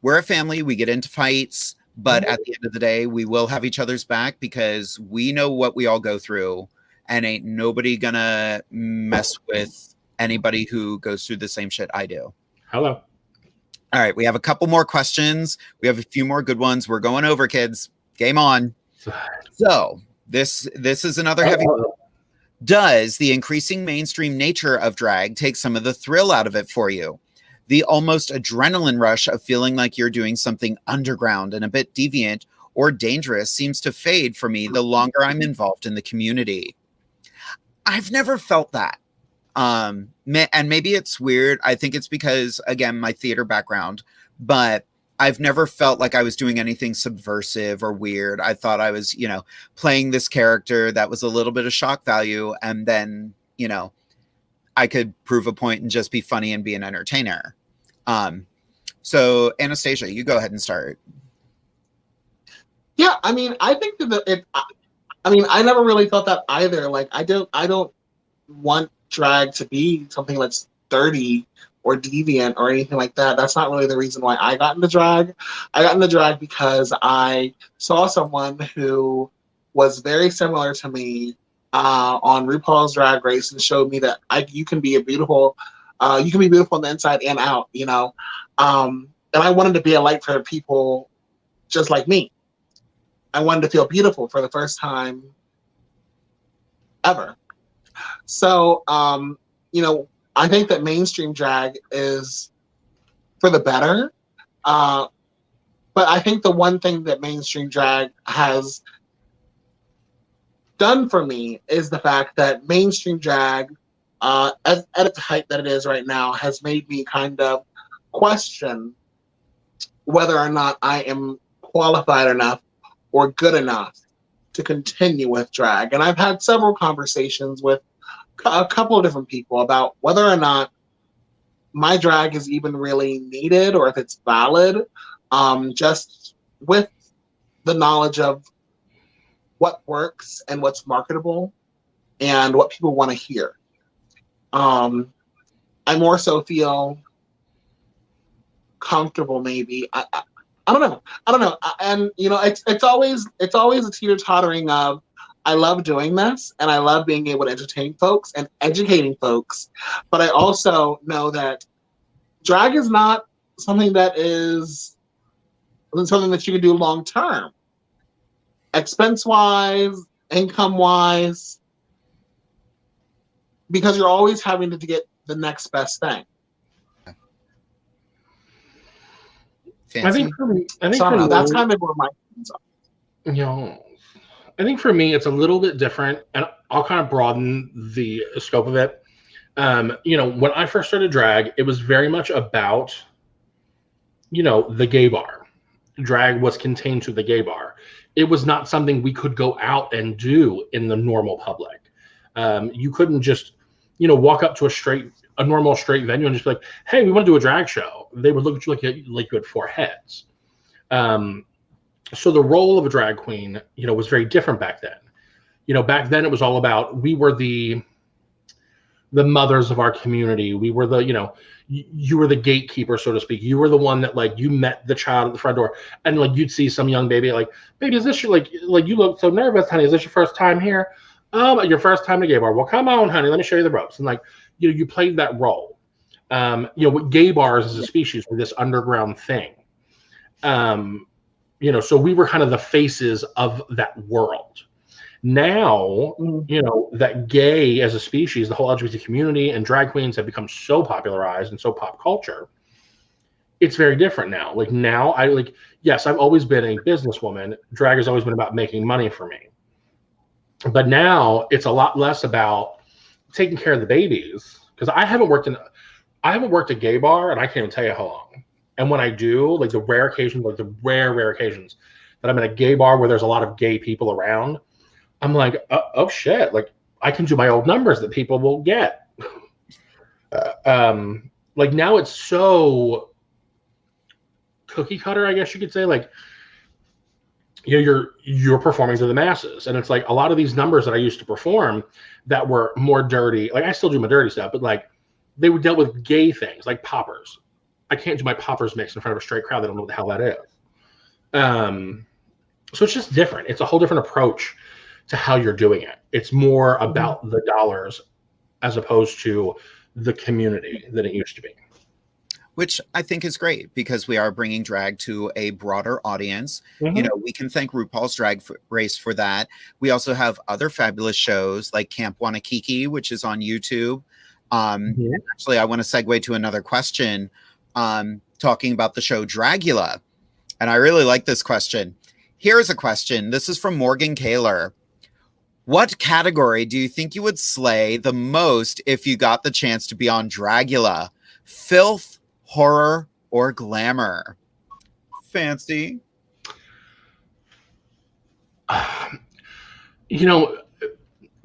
we're a family. We get into fights, but at the end of the day, we will have each other's back because we know what we all go through, and ain't nobody gonna mess with anybody who goes through the same shit I do. Hello. All right, we have a couple more questions. We have a few more good ones. We're going over, kids. Game on. So this is another heavy one. Does the increasing mainstream nature of drag take some of the thrill out of it for you? The almost adrenaline rush of feeling like you're doing something underground and a bit deviant or dangerous seems to fade for me the longer I'm involved in the community. I've never felt that. And maybe it's weird. I think it's because, again, my theater background, but I've never felt like I was doing anything subversive or weird. I thought I was, you know, playing this character that was a little bit of shock value. And then, you know, I could prove a point and just be funny and be an entertainer. So Anastasia, you go ahead and start. Yeah, I mean, I think that I never really thought that either. Like, I don't want drag to be something that's dirty or deviant or anything like that. That's not really the reason why I got into drag. I got into drag because I saw someone who was very similar to me on RuPaul's Drag Race and showed me that you can be beautiful on the inside and out, you know. And I wanted to be a light for people just like me. I wanted to feel beautiful for the first time ever. So, you know, I think that mainstream drag is for the better. But I think the one thing that mainstream drag has done for me is the fact that mainstream drag, at its height that it is right now, has made me kind of question whether or not I am qualified enough or good enough to continue with drag. And I've had several conversations with a couple of different people about whether or not my drag is even really needed or if it's valid, just with the knowledge of what works and what's marketable and what people want to hear. I more so feel comfortable, maybe. I don't know. And it's always a teeter-tottering of, I love doing this and I love being able to entertain folks and educating folks. But I also know that drag is not something that is something that you can do long term. Expense-wise, income-wise, because you're always having to get the next best thing. Fancy. I think for me, that's kind of where my things are. I think for me, it's a little bit different, and I'll kind of broaden the scope of it. When I first started drag, it was very much about, the gay bar. Drag was contained to the gay bar. It was not something we could go out and do in the normal public. You couldn't just, walk up to a normal straight venue and just be like, hey, we want to do a drag show. They would look at you like you had four heads. So the role of a drag queen, was very different back then. Back then it was all about, we were the mothers of our community. We were the, you were the gatekeeper, so to speak. You were the one that you met the child at the front door, and you'd see some young baby baby, is this your you look so nervous, honey? Is this your first time here? Your first time to gay bar. Well, come on, honey, let me show you the ropes. And you played that role. What gay bars as a species were this underground thing. So we were kind of the faces of that world. Now, that gay as a species, the whole LGBT community and drag queens have become so popularized and so pop culture. It's very different now. Now yes, I've always been a businesswoman. Drag has always been about making money for me. But now it's a lot less about taking care of the babies, because I haven't worked a gay bar, and I can't even tell you how long. And when I do, the rare occasions, the rare occasions that I'm in a gay bar where there's a lot of gay people around, I'm like, oh shit, I can do my old numbers that people will get. Now it's so cookie cutter, I guess you could say. You're performing to the masses, and it's a lot of these numbers that I used to perform that were more dirty. I still do my dirty stuff, but they would deal with gay things like poppers. I can't do my poppers mix in front of a straight crowd. They don't know what the hell that is. So it's just different. It's a whole different approach to how you're doing it. It's more about the dollars as opposed to the community than it used to be. Which I think is great, because we are bringing drag to a broader audience. We can thank RuPaul's Drag Race for that. We also have other fabulous shows like Camp Kiki, which is on YouTube. Actually, I want to segue to another question, talking about the show Dragula. And I really like this question. Here's a question. This is from Morgan Kaler. What category do you think you would slay the most if you got the chance to be on Dragula? Filth, horror, or glamour? Fancy.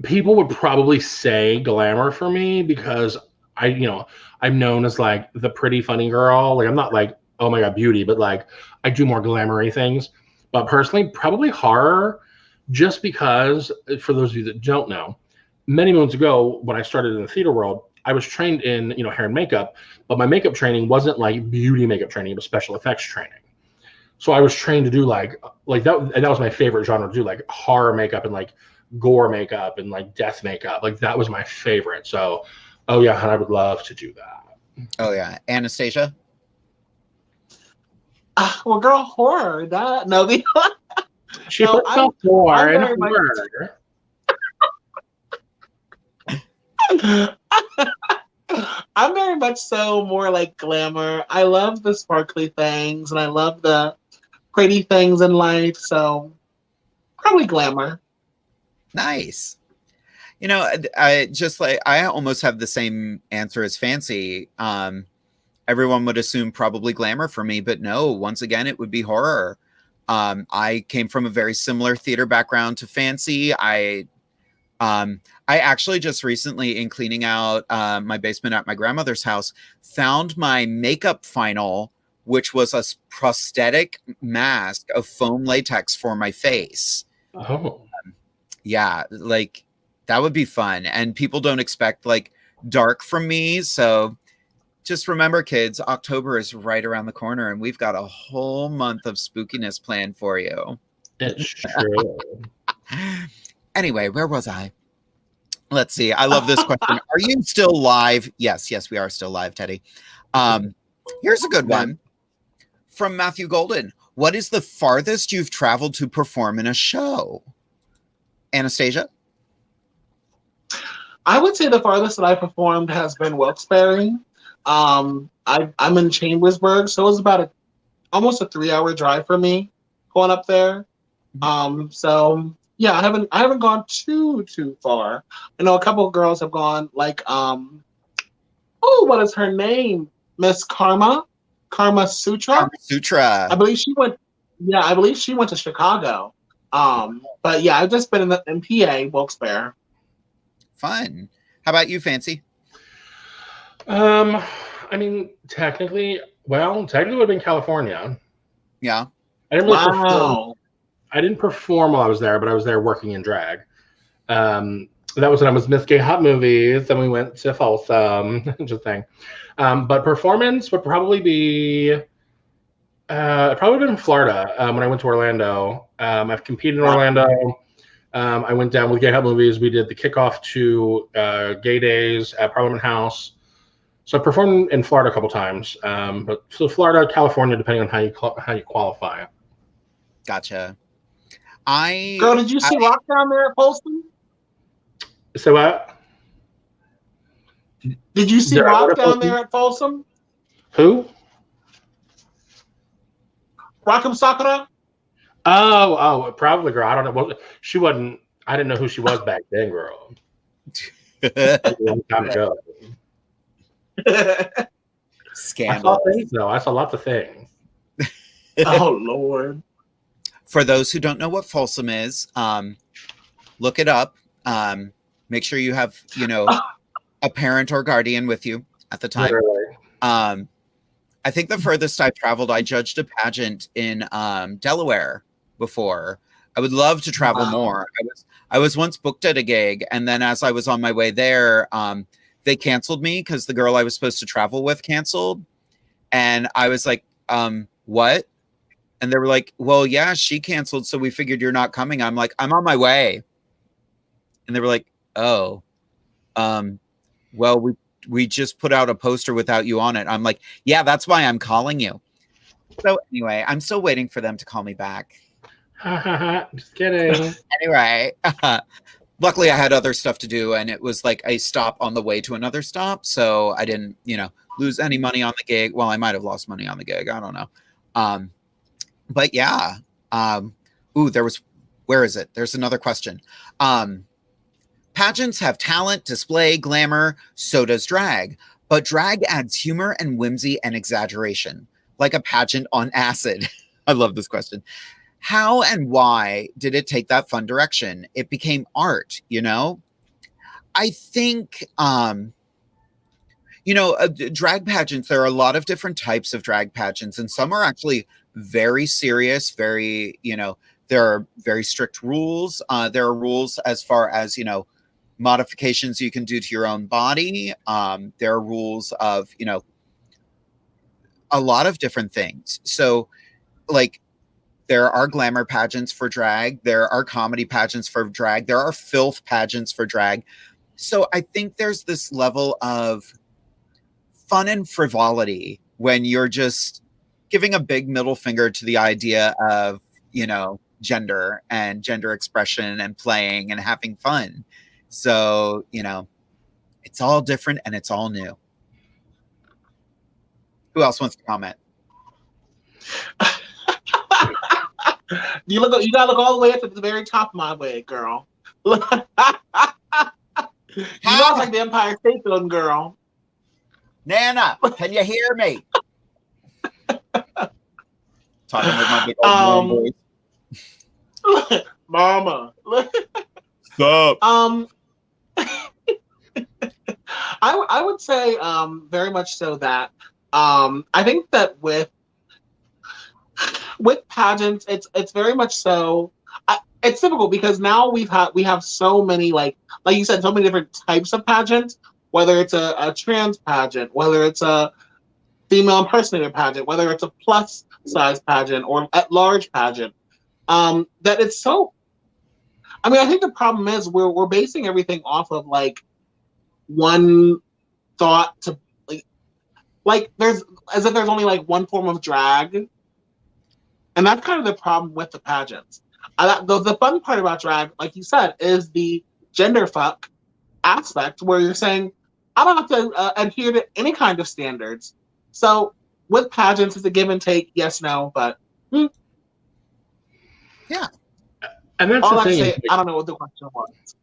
People would probably say glamour for me, because I'm known as the pretty funny girl. I'm not oh my god, beauty, but I do more glamoury things. But personally, probably horror, just because, for those of you that don't know, many moons ago when I started in the theater world, I was trained in hair and makeup, but my makeup training wasn't beauty makeup training; it was special effects training. So I was trained to do that, and that was my favorite genre to do, horror makeup and gore makeup and death makeup. That was my favorite. So, oh yeah, and I would love to do that. Oh yeah, Anastasia. Well, girl, horror. She puts herself more in horror. I'm very much so more glamour. I love the sparkly things, and I love the pretty things in life. So probably glamour. Nice. I almost have the same answer as Fancy. Everyone would assume probably glamour for me, but no, once again, it would be horror. I came from a very similar theater background to Fancy. I I actually just recently, in cleaning out my basement at my grandmother's house, found my makeup final, which was a prosthetic mask of foam latex for my face. Oh. Yeah, like that would be fun. And people don't expect like dark from me. So just remember, kids, October is right around the corner and we've got a whole month of spookiness planned for you. It's true. Anyway, where was I? Let's see. I love this question. Are you still live? Yes, we are still live, Teddy. Here's a good one from Matthew Golden. What is the farthest you've traveled to perform in a show? Anastasia? I would say the farthest that I performed has been Wilkes-Barre. I'm in Chambersburg, so it was about almost a 3-hour drive for me going up there. So yeah, I haven't gone too far. I know a couple of girls have gone, like what is her name? Miss Karma Sutra. Karma Sutra. I believe she went to Chicago. But yeah, I've just been in PA, Wilkes-Barre. Fun. How about you, Fancy? I mean, technically it would have been California. Yeah. I didn't really perform. I didn't perform while I was there, but I was there working in drag. That was when I was Miss Gay Hot Movies, and we went to Folsom. Just saying. But performance would probably be probably in Florida when I went to Orlando. I've competed in Orlando. I went down with Gay Hot Movies. We did the kickoff to Gay Days at Parliament House. So I performed in Florida a couple times. But so Florida, California, depending on how you qualify. Gotcha. Girl, did you see Rock down there at Folsom? So what? Did you see Rock down there at Folsom? Who? Rock'em Sakura? Oh, probably, girl. I don't know. Well, she wasn't. I didn't know who she was back then, girl. A long time ago. Scandal. I saw lots of things. Oh Lord. For those who don't know what Folsom is, look it up. Make sure you have, a parent or guardian with you at the time. I think the furthest I've traveled, I judged a pageant in Delaware before. I would love to travel more. I was once booked at a gig, and then as I was on my way there, they canceled me because the girl I was supposed to travel with canceled. And I was like, what? And they were like, well, yeah, she canceled, so we figured you're not coming. I'm like, I'm on my way. And they were like, oh, well, we just put out a poster without you on it. I'm like, yeah, that's why I'm calling you. So anyway, I'm still waiting for them to call me back. Just kidding. Anyway, luckily I had other stuff to do, and it was like a stop on the way to another stop. So I didn't, lose any money on the gig. Well, I might have lost money on the gig. I don't know. But yeah. Where is it? There's another question. Pageants have talent, display, glamour, so does drag. But drag adds humor and whimsy and exaggeration, like a pageant on acid. I love this question. How and why did it take that fun direction? It became art, I think, drag pageants, there are a lot of different types of drag pageants, and some are actually very serious, very, there are very strict rules. There are rules as far as, modifications you can do to your own body. There are rules of, a lot of different things. So, like, there are glamour pageants for drag. There are comedy pageants for drag. There are filth pageants for drag. So I think there's this level of fun and frivolity when you're just giving a big middle finger to the idea of, gender and gender expression and playing and having fun. So, it's all different and it's all new. Who else wants to comment? You gotta look all the way up to the very top of my wig, girl. You look like the Empire State Building, girl. Nana, can you hear me? Talking with my big old voice. Mama. Sup? I would say very much so that I think that with pageants, it's very much so. It's difficult because now we have so many like you said, so many different types of pageants. Whether it's a trans pageant, whether it's a female impersonator pageant, whether it's a plus size pageant or at large pageant, that it's so. I mean, I think the problem is we're basing everything off of like one thought to like there's as if there's only like one form of drag, and that's kind of the problem with the pageants. The fun part about drag, like you said, is the gender fuck aspect where you're saying I don't have to adhere to any kind of standards. So with pageants, it's a give and take, yes, no, but yeah. And that's all the I thing. say, I don't know what the question was.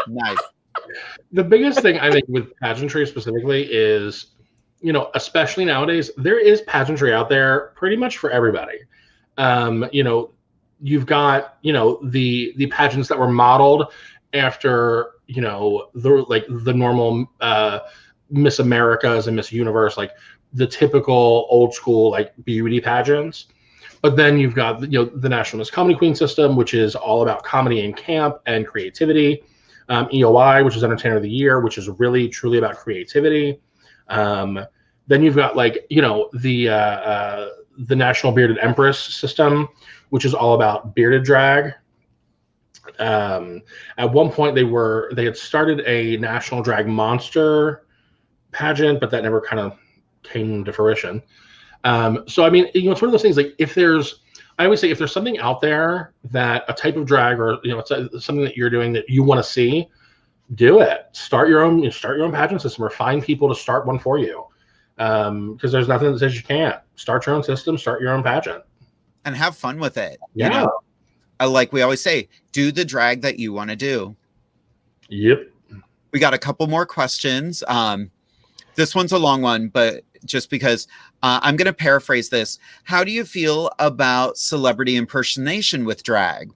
Nice. The biggest thing I think with pageantry specifically is, you know, especially nowadays, there is pageantry out there pretty much for everybody. You know, you've got, you know, the pageants that were modeled after, you know, the normal Miss Americas and Miss Universe, like the typical old school like beauty pageants. But then you've got, you know, the National Miss Comedy Queen system, which is all about comedy and camp and creativity. EOI, which is Entertainer of the Year, which is really truly about creativity. Then you've got like, you know, the National Bearded Empress system, which is all about bearded drag. At one point they had started a National Drag Monster pageant, but that never kind of came to fruition. So I mean, you know, it's one of those things like I always say if there's something out there that a type of drag or, you know, it's something that you're doing that you want to see, do it. Start your own pageant system or find people to start one for you. Because there's nothing that says you can't. Start your own system, start your own pageant. And have fun with it. Yeah. You know? Like we always say, do the drag that you want to do. Yep. We got a couple more questions. This one's a long one, but just because I'm going to paraphrase this. How do you feel about celebrity impersonation with drag?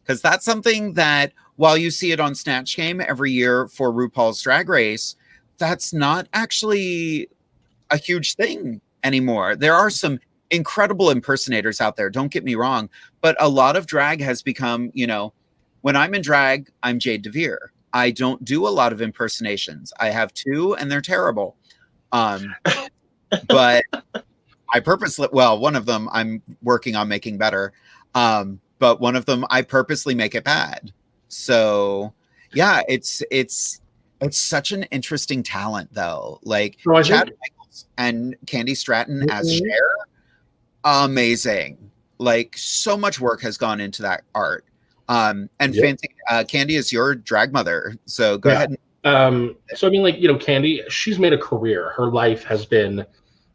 Because that's something that while you see it on Snatch Game every year for RuPaul's Drag Race, that's not actually a huge thing anymore. There are some incredible impersonators out there, don't get me wrong, but a lot of drag has become, you know, when I'm in drag, I'm Jade DeVere. I don't do a lot of impersonations. I have two and they're terrible. But I purposely, well, one of them I'm working on making better. But one of them I purposely make it bad. So yeah, it's such an interesting talent though. Like Chad Michaels and Candy Stratton as Cher, amazing. Like so much work has gone into that art. And Fancy, Candy is your drag mother. So go ahead. So I mean, like, you know, Candy, she's made a career. Her life has been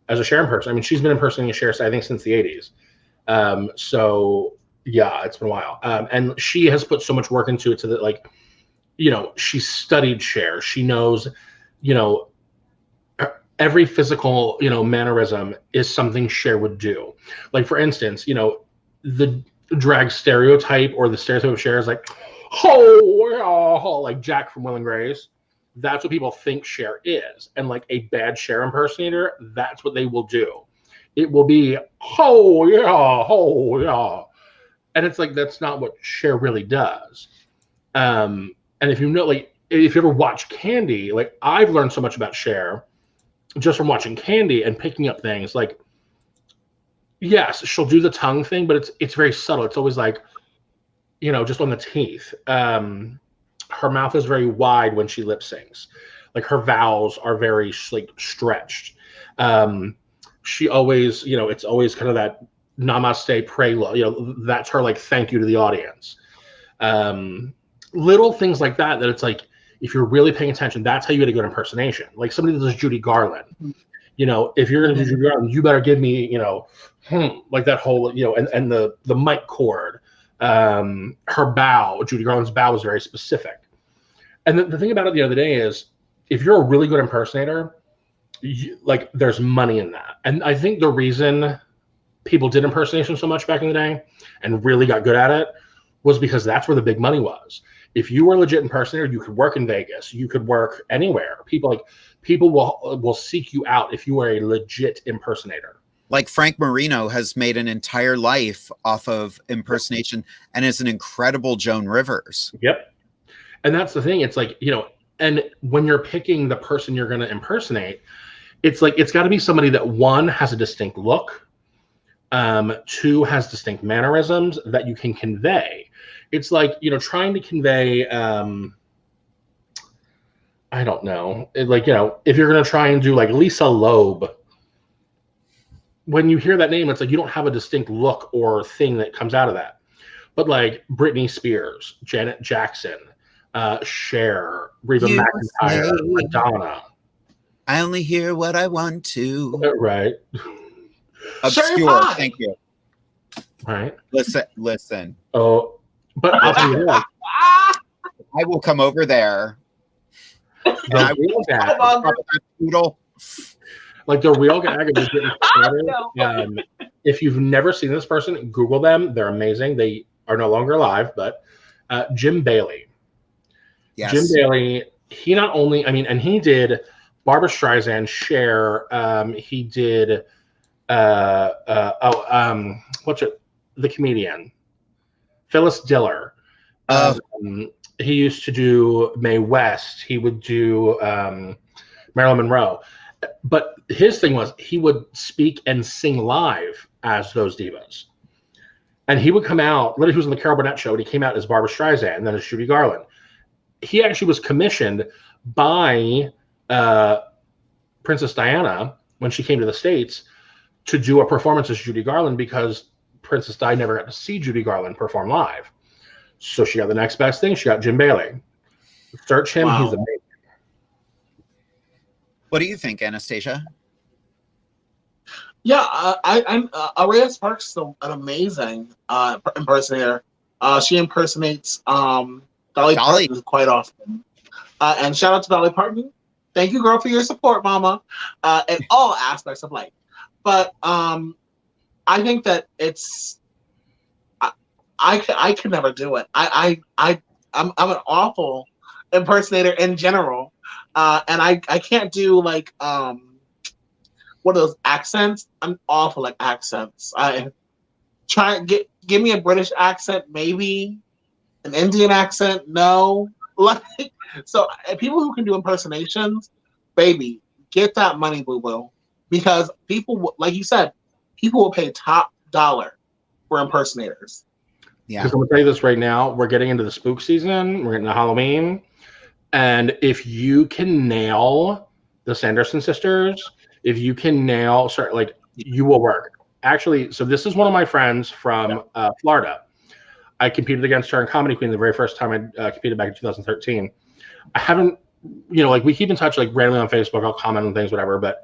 as a Cher impersonator. I mean, she's been impersonating Cher, I think, since the 80s. So yeah, it's been a while. And she has put so much work into it so that, like, you know, she studied Cher. She knows, you know, every physical, you know, mannerism is something Cher would do. Like, for instance, you know, the drag stereotype or the stereotype of Cher is like, oh, like Jack from Will and Grace. That's what people think Cher is. And like a bad Cher impersonator, that's what they will do. It will be, oh yeah. And it's like, that's not what Cher really does. And if you know, like, if you ever watch Candy, like, I've learned so much about Cher just from watching Candy and picking up things. Like, yes, she'll do the tongue thing, but it's very subtle. It's always like, you know, just on the teeth. Her mouth is very wide when she lip syncs. Like, her vowels are very like stretched. She always, you know, it's always kind of that namaste, pray, you know, that's her like thank you to the audience. Little things like that it's like, if you're really paying attention, that's how you get a good impersonation. Like somebody that does Judy Garland. You know, if you're going to do Judy Garland, you better give me, you know, like that whole, you know, and the mic cord. Her bow, Judy Garland's bow, was very specific. And the thing about it the other day is, if you're a really good impersonator, like, there's money in that. And I think the reason people did impersonation so much back in the day and really got good at it was because that's where the big money was. If you were a legit impersonator, you could work in Vegas. You could work anywhere. People will seek you out if you are a legit impersonator. Like Frank Marino has made an entire life off of impersonation and is an incredible Joan Rivers. Yep. And that's the thing. It's like, and when you're picking the person you're going to impersonate, it's like, it's got to be somebody that, one, has a distinct look, two, has distinct mannerisms that you can convey. It's like, trying to convey, I don't know, if you're going to try and do like Lisa Loeb, when you hear that name, it's like you don't have a distinct look or thing that comes out of that. But like Britney Spears, Janet Jackson, Cher, Reba McEntire, Madonna. I only hear what I want to. Right. Obscure. Thank you. Right. Listen. Oh, but I'll tell you what. I will come over there. The real gag, like the real gag is getting if you've never seen this person, Google them. They're amazing. They are no longer alive, but Jim Bailey. Yes. Jim Bailey, he not only, and he did Barbra Streisand, Cher, he did the comedian Phyllis Diller. He used to do Mae West. He would do Marilyn Monroe. But his thing was he would speak and sing live as those divas. And he would come out, literally he was on the Carol Burnett show, and he came out as Barbra Streisand and then as Judy Garland. He actually was commissioned by Princess Diana when she came to the States to do a performance as Judy Garland because Princess Di never got to see Judy Garland perform live. So she got the next best thing. She got Jim Bailey. Search him. Wow. He's amazing. What do you think, Anastasia? Yeah, Araya Sparks is an amazing impersonator. She impersonates Dolly Parton quite often. And shout out to Dolly Parton. Thank you, girl, for your support, mama, in all aspects of life. But I think that it's I could never do it. I'm an awful impersonator in general, and I can't do like what are those accents? I'm awful at accents. I try give me a British accent, maybe an Indian accent. No, like so people who can do impersonations, baby, get that money, boo boo, because people, like you said, people will pay top dollar for impersonators. Yeah, because I'm gonna tell you this right now. We're getting into the spook season. We're getting to Halloween, and if you can nail the Sanderson sisters, if you can nail, you will work. Actually, so this is one of my friends from Florida. I competed against her in Comedy Queen the very first time I competed back in 2013. I haven't, we keep in touch like randomly on Facebook. I'll comment on things, whatever. But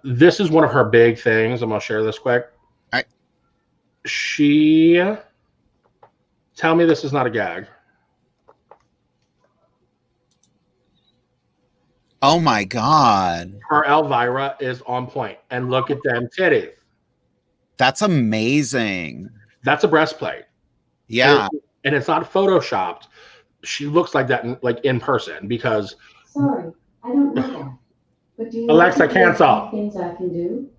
this is one of her big things. I'm gonna share this quick. All right. Tell me this is not a gag. Oh my God. Her Elvira is on point. And look at them titties. That's amazing. That's a breastplate. Yeah. And it's not photoshopped. She looks like that in person because. Sorry, I don't know that. But do you Alexa, cancel. Things I can do?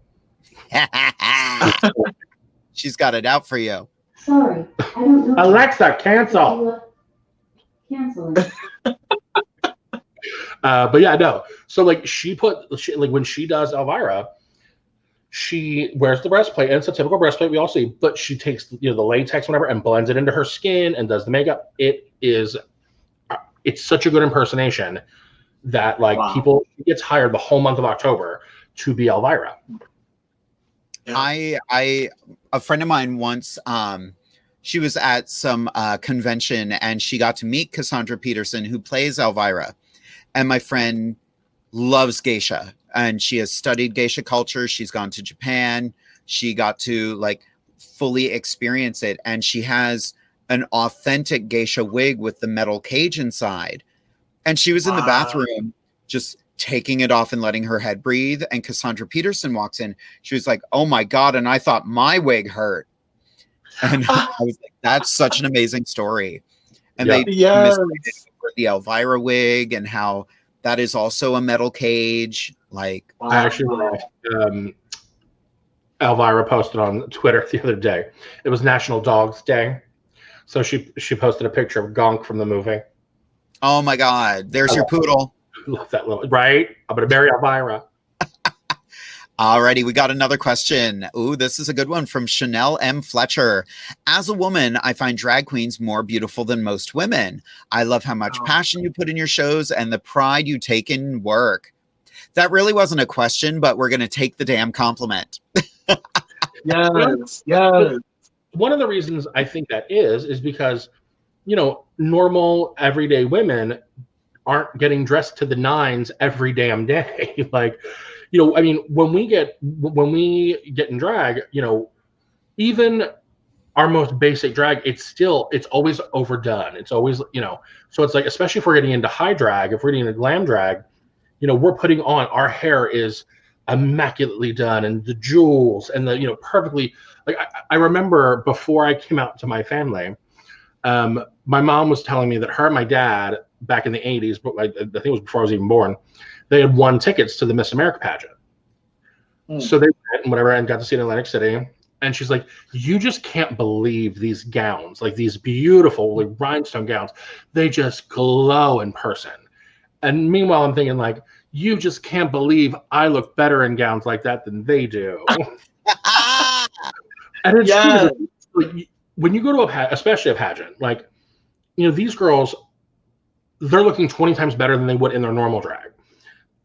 She's got it out for you. Sorry, I don't know. Alexa, cancel. Cancel. But yeah, no. So when she does Elvira, she wears the breastplate, and it's a typical breastplate we all see. But she takes the latex, whatever, and blends it into her skin and does the makeup. It's such a good impersonation that people gets hired the whole month of October to be Elvira. Yeah. A friend of mine once, she was at some convention and she got to meet Cassandra Peterson, who plays Elvira. And my friend loves geisha and she has studied geisha culture. She's gone to Japan. She got to fully experience it. And she has an authentic geisha wig with the metal cage inside. And she was in the bathroom just taking it off and letting her head breathe. And Cassandra Peterson walks in. She was like, oh my God. And I thought my wig hurt. And I was like, that's such an amazing story. And Yeah. they Yes. misstated for the Elvira wig and how that is also a metal cage. Like, I actually Elvira posted on Twitter the other day. It was National Dogs Day. So she posted a picture of Gonk from the movie. oh my God, there's your poodle. Love that little, right? I'm going to marry Elvira. Alrighty, we got another question. Ooh, this is a good one from Chanel M. Fletcher. As a woman, I find drag queens more beautiful than most women. I love how much passion you put in your shows and the pride you take in work. That really wasn't a question, but we're going to take the damn compliment. Yes. One of the reasons I think that is because, you know, normal everyday women aren't getting dressed to the nines every damn day. Like, you know, I mean, when we get in drag, you know, even our most basic drag, it's always overdone. It's always, you know, so it's like, especially if we're getting into high drag, if we're getting into glam drag, you know, we're putting on, our hair is immaculately done and the jewels and the, you know, perfectly, like, I remember before I came out to my family, my mom was telling me that her and my dad back in the 80s, but I think it was before I was even born, they had won tickets to the Miss America pageant. So they went and whatever and got to see it in Atlantic City. And she's like, you just can't believe these gowns, like these beautiful like rhinestone gowns. They just glow in person. And meanwhile, I'm thinking like, you just can't believe I look better in gowns like that than they do. And it's true. Like, when you go to especially a pageant, like, you know, these girls, they're looking 20 times better than they would in their normal drag.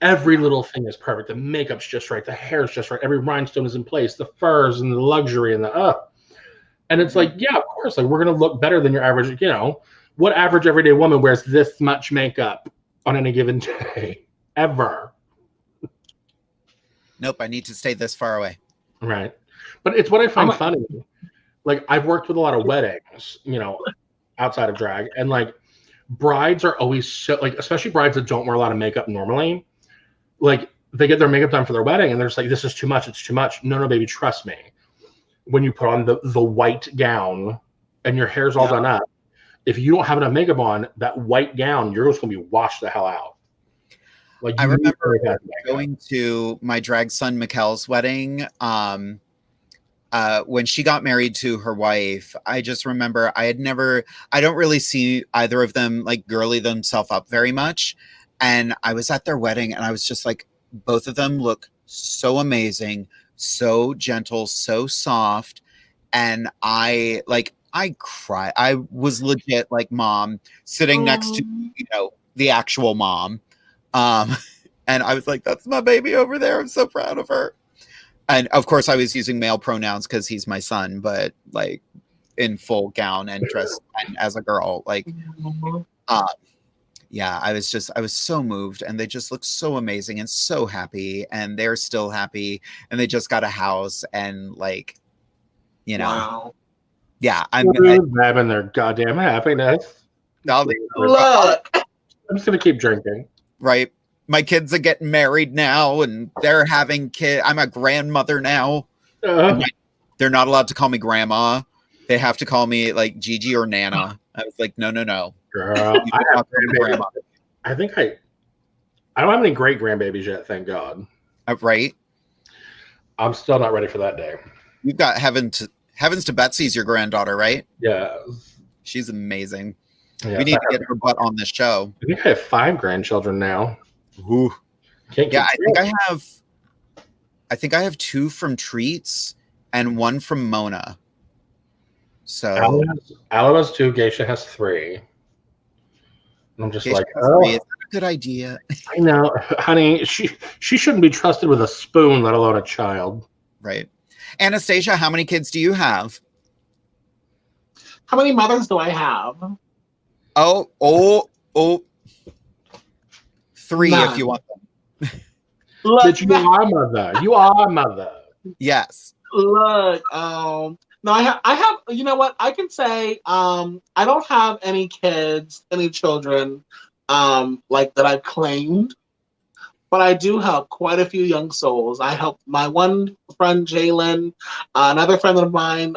Every little thing is perfect. The makeup's just right. The hair's just right. Every rhinestone is in place. The furs and the luxury and and it's like, yeah, of course. Like, we're going to look better than your average, you know, what average everyday woman wears this much makeup on any given day ever? Nope, I need to stay this far away. Right. But it's what I find funny. Like, I've worked with a lot of weddings, you know, outside of drag, and like brides are always so, like, especially brides that don't wear a lot of makeup normally, like they get their makeup done for their wedding and they're just like, this is too much. It's too much. No, baby, trust me. When you put on the white gown and your hair's all done up, if you don't have enough makeup on, that white gown, you're just going to be washed the hell out. Like, I remember going to my drag son Mikkel's wedding. When she got married to her wife, I just remember I don't really see either of them like girly themselves up very much. And I was at their wedding and I was just like, both of them look so amazing, so gentle, so soft. And I cried. I was legit like mom sitting next to, you know, the actual mom. And I was like, that's my baby over there. I'm so proud of her. And of course I was using male pronouns because he's my son, but like in full gown and dressed and as a girl, like, yeah, I was so moved, and they just look so amazing and so happy, and they're still happy, and they just got a house, and like, you know, yeah, I'm having their goddamn happiness. Look, I'm just gonna keep drinking. Right, my kids are getting married now, and they're having kids. I'm a grandmother now. They're not allowed to call me grandma. They have to call me like Gigi or Nana. I was like, no. Girl, I have grandma. I think I don't have any great grandbabies yet, thank God. Right? I'm still not ready for that day. You've got Heavens to Betsy's your granddaughter, right? Yeah. She's amazing. Yeah, we need to get her butt on this show. I think I have 5 grandchildren now. Ooh. Yeah, I think I have 2 from Treats and 1 from Mona. So Aloe has 2, Geisha has 3. And I'm just Geisha like, is that a good idea? I know, honey, she shouldn't be trusted with a spoon, let alone a child. Right. Anastasia, how many kids do you have? How many mothers do I have? Oh. 3 None. if you want them. But you are mother. You are mother. Yes. Look, no, I have, you know what? I can say, I don't have any children, like that I've claimed. but I do help quite a few young souls. I help my one friend Jalen, another friend of mine.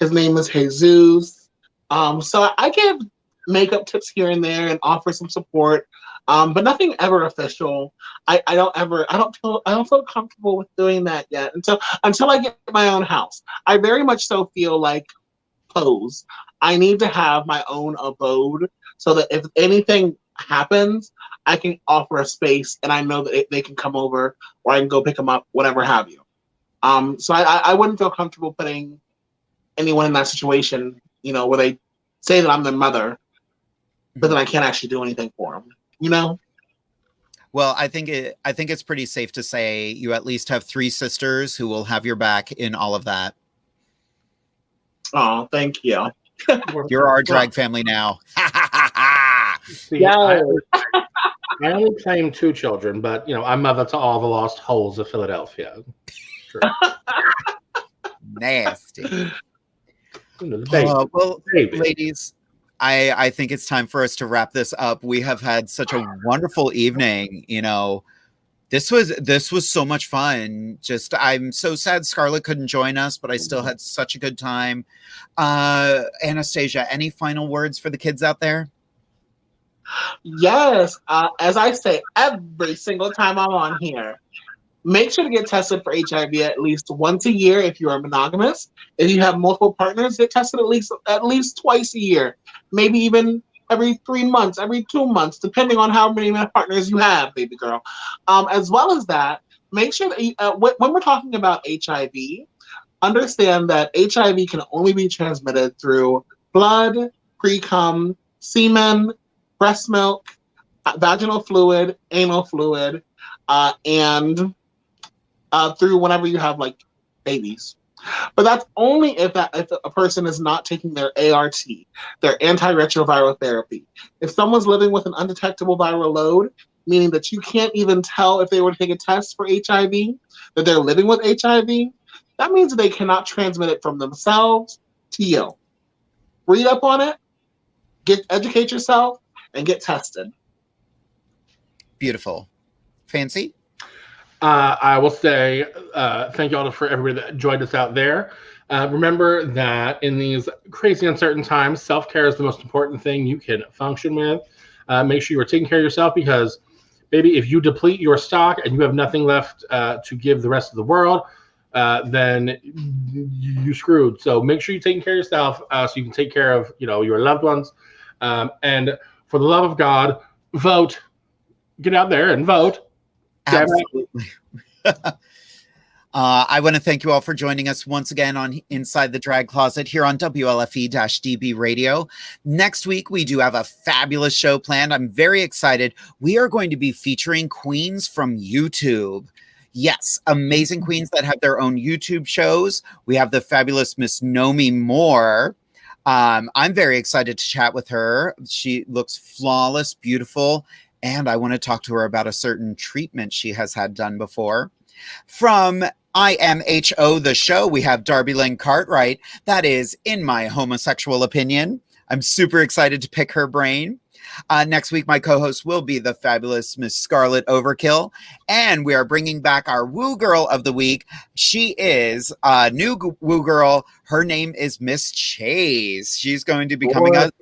His name is Jesus. So I give makeup tips here and there and offer some support, but nothing ever official. I don't feel comfortable with doing that yet until I get my own house. I very much so feel like Pose. I need to have my own abode so that if anything happens, I can offer a space and I know that they can come over or I can go pick them up, whatever have you. So I wouldn't feel comfortable putting anyone in that situation, where they say that I'm their mother, but then I can't actually do anything for them, Well, I think it's pretty safe to say you at least have 3 sisters who will have your back in all of that. Oh, thank you. You're our drag family now. See, Yeah. I only claim 2 children, but I'm mother to all the lost holes of Philadelphia. Sure. Nasty. Baby. Well, ladies, I think it's time for us to wrap this up. We have had such a wonderful evening. This was so much fun. I'm so sad Skarlet couldn't join us, but I still had such a good time. Anastasia, any final words for the kids out there? Yes. As I say every single time I'm on here, make sure to get tested for HIV at least once a year if you are monogamous. If you have multiple partners, get tested at least twice a year. Maybe even every 3 months, every 2 months, depending on how many partners you have, baby girl. As well as that, make sure that when we're talking about HIV, understand that HIV can only be transmitted through blood, pre-cum, semen, breast milk, vaginal fluid, anal fluid, and through whenever you have babies. But that's only if a person is not taking their ART, their antiretroviral therapy. If someone's living with an undetectable viral load, meaning that you can't even tell if they were to take a test for HIV, that they're living with HIV, that means that they cannot transmit it from themselves to you. Read up on it, educate yourself, and get tested. Beautiful. Fancy? I will say thank you all for everybody that joined us out there. Remember that in these crazy uncertain times, self-care is the most important thing you can function with. Make sure you are taking care of yourself because, baby, if you deplete your stock and you have nothing left to give the rest of the world, then you screwed. So make sure you're taking care of yourself so you can take care of your loved ones. And for the love of God, vote. Get out there and vote. Absolutely. I want to thank you all for joining us once again on Inside the Drag Closet here on WLFE-DB Radio. Next week, we do have a fabulous show planned. I'm very excited. We are going to be featuring queens from YouTube. Yes, amazing queens that have their own YouTube shows. We have the fabulous Miss Nomi Moore. I'm very excited to chat with her. She looks flawless, beautiful. And I want to talk to her about a certain treatment she has had done before. From IMHO, the show, we have Darby Lynn Cartwright. That is, in my homosexual opinion. I'm super excited to pick her brain. Next week, my co-host will be the fabulous Miss Skarlet Overkill. And we are bringing back our Woo Girl of the Week. She is a new Woo Girl. Her name is Miss Chase. She's going to be coming up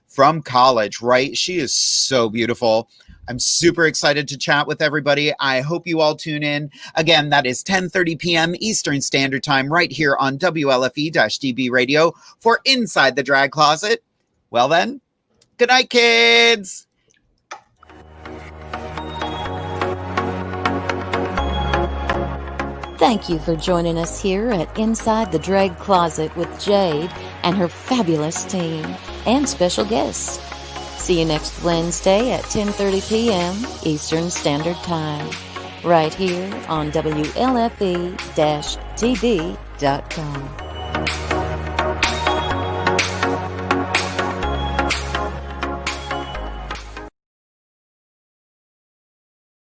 from college, right? She is so beautiful. I'm super excited to chat with everybody. I hope you all tune in. Again, that is 10:30 p.m. Eastern Standard Time right here on WLFE-DB Radio for Inside the Drag Closet. Well then, good night, kids. Thank you for joining us here at Inside the Drag Closet with Jade and her fabulous team and special guests. See you next Wednesday at 10:30 p.m. Eastern Standard Time, right here on WLFE-TV.com.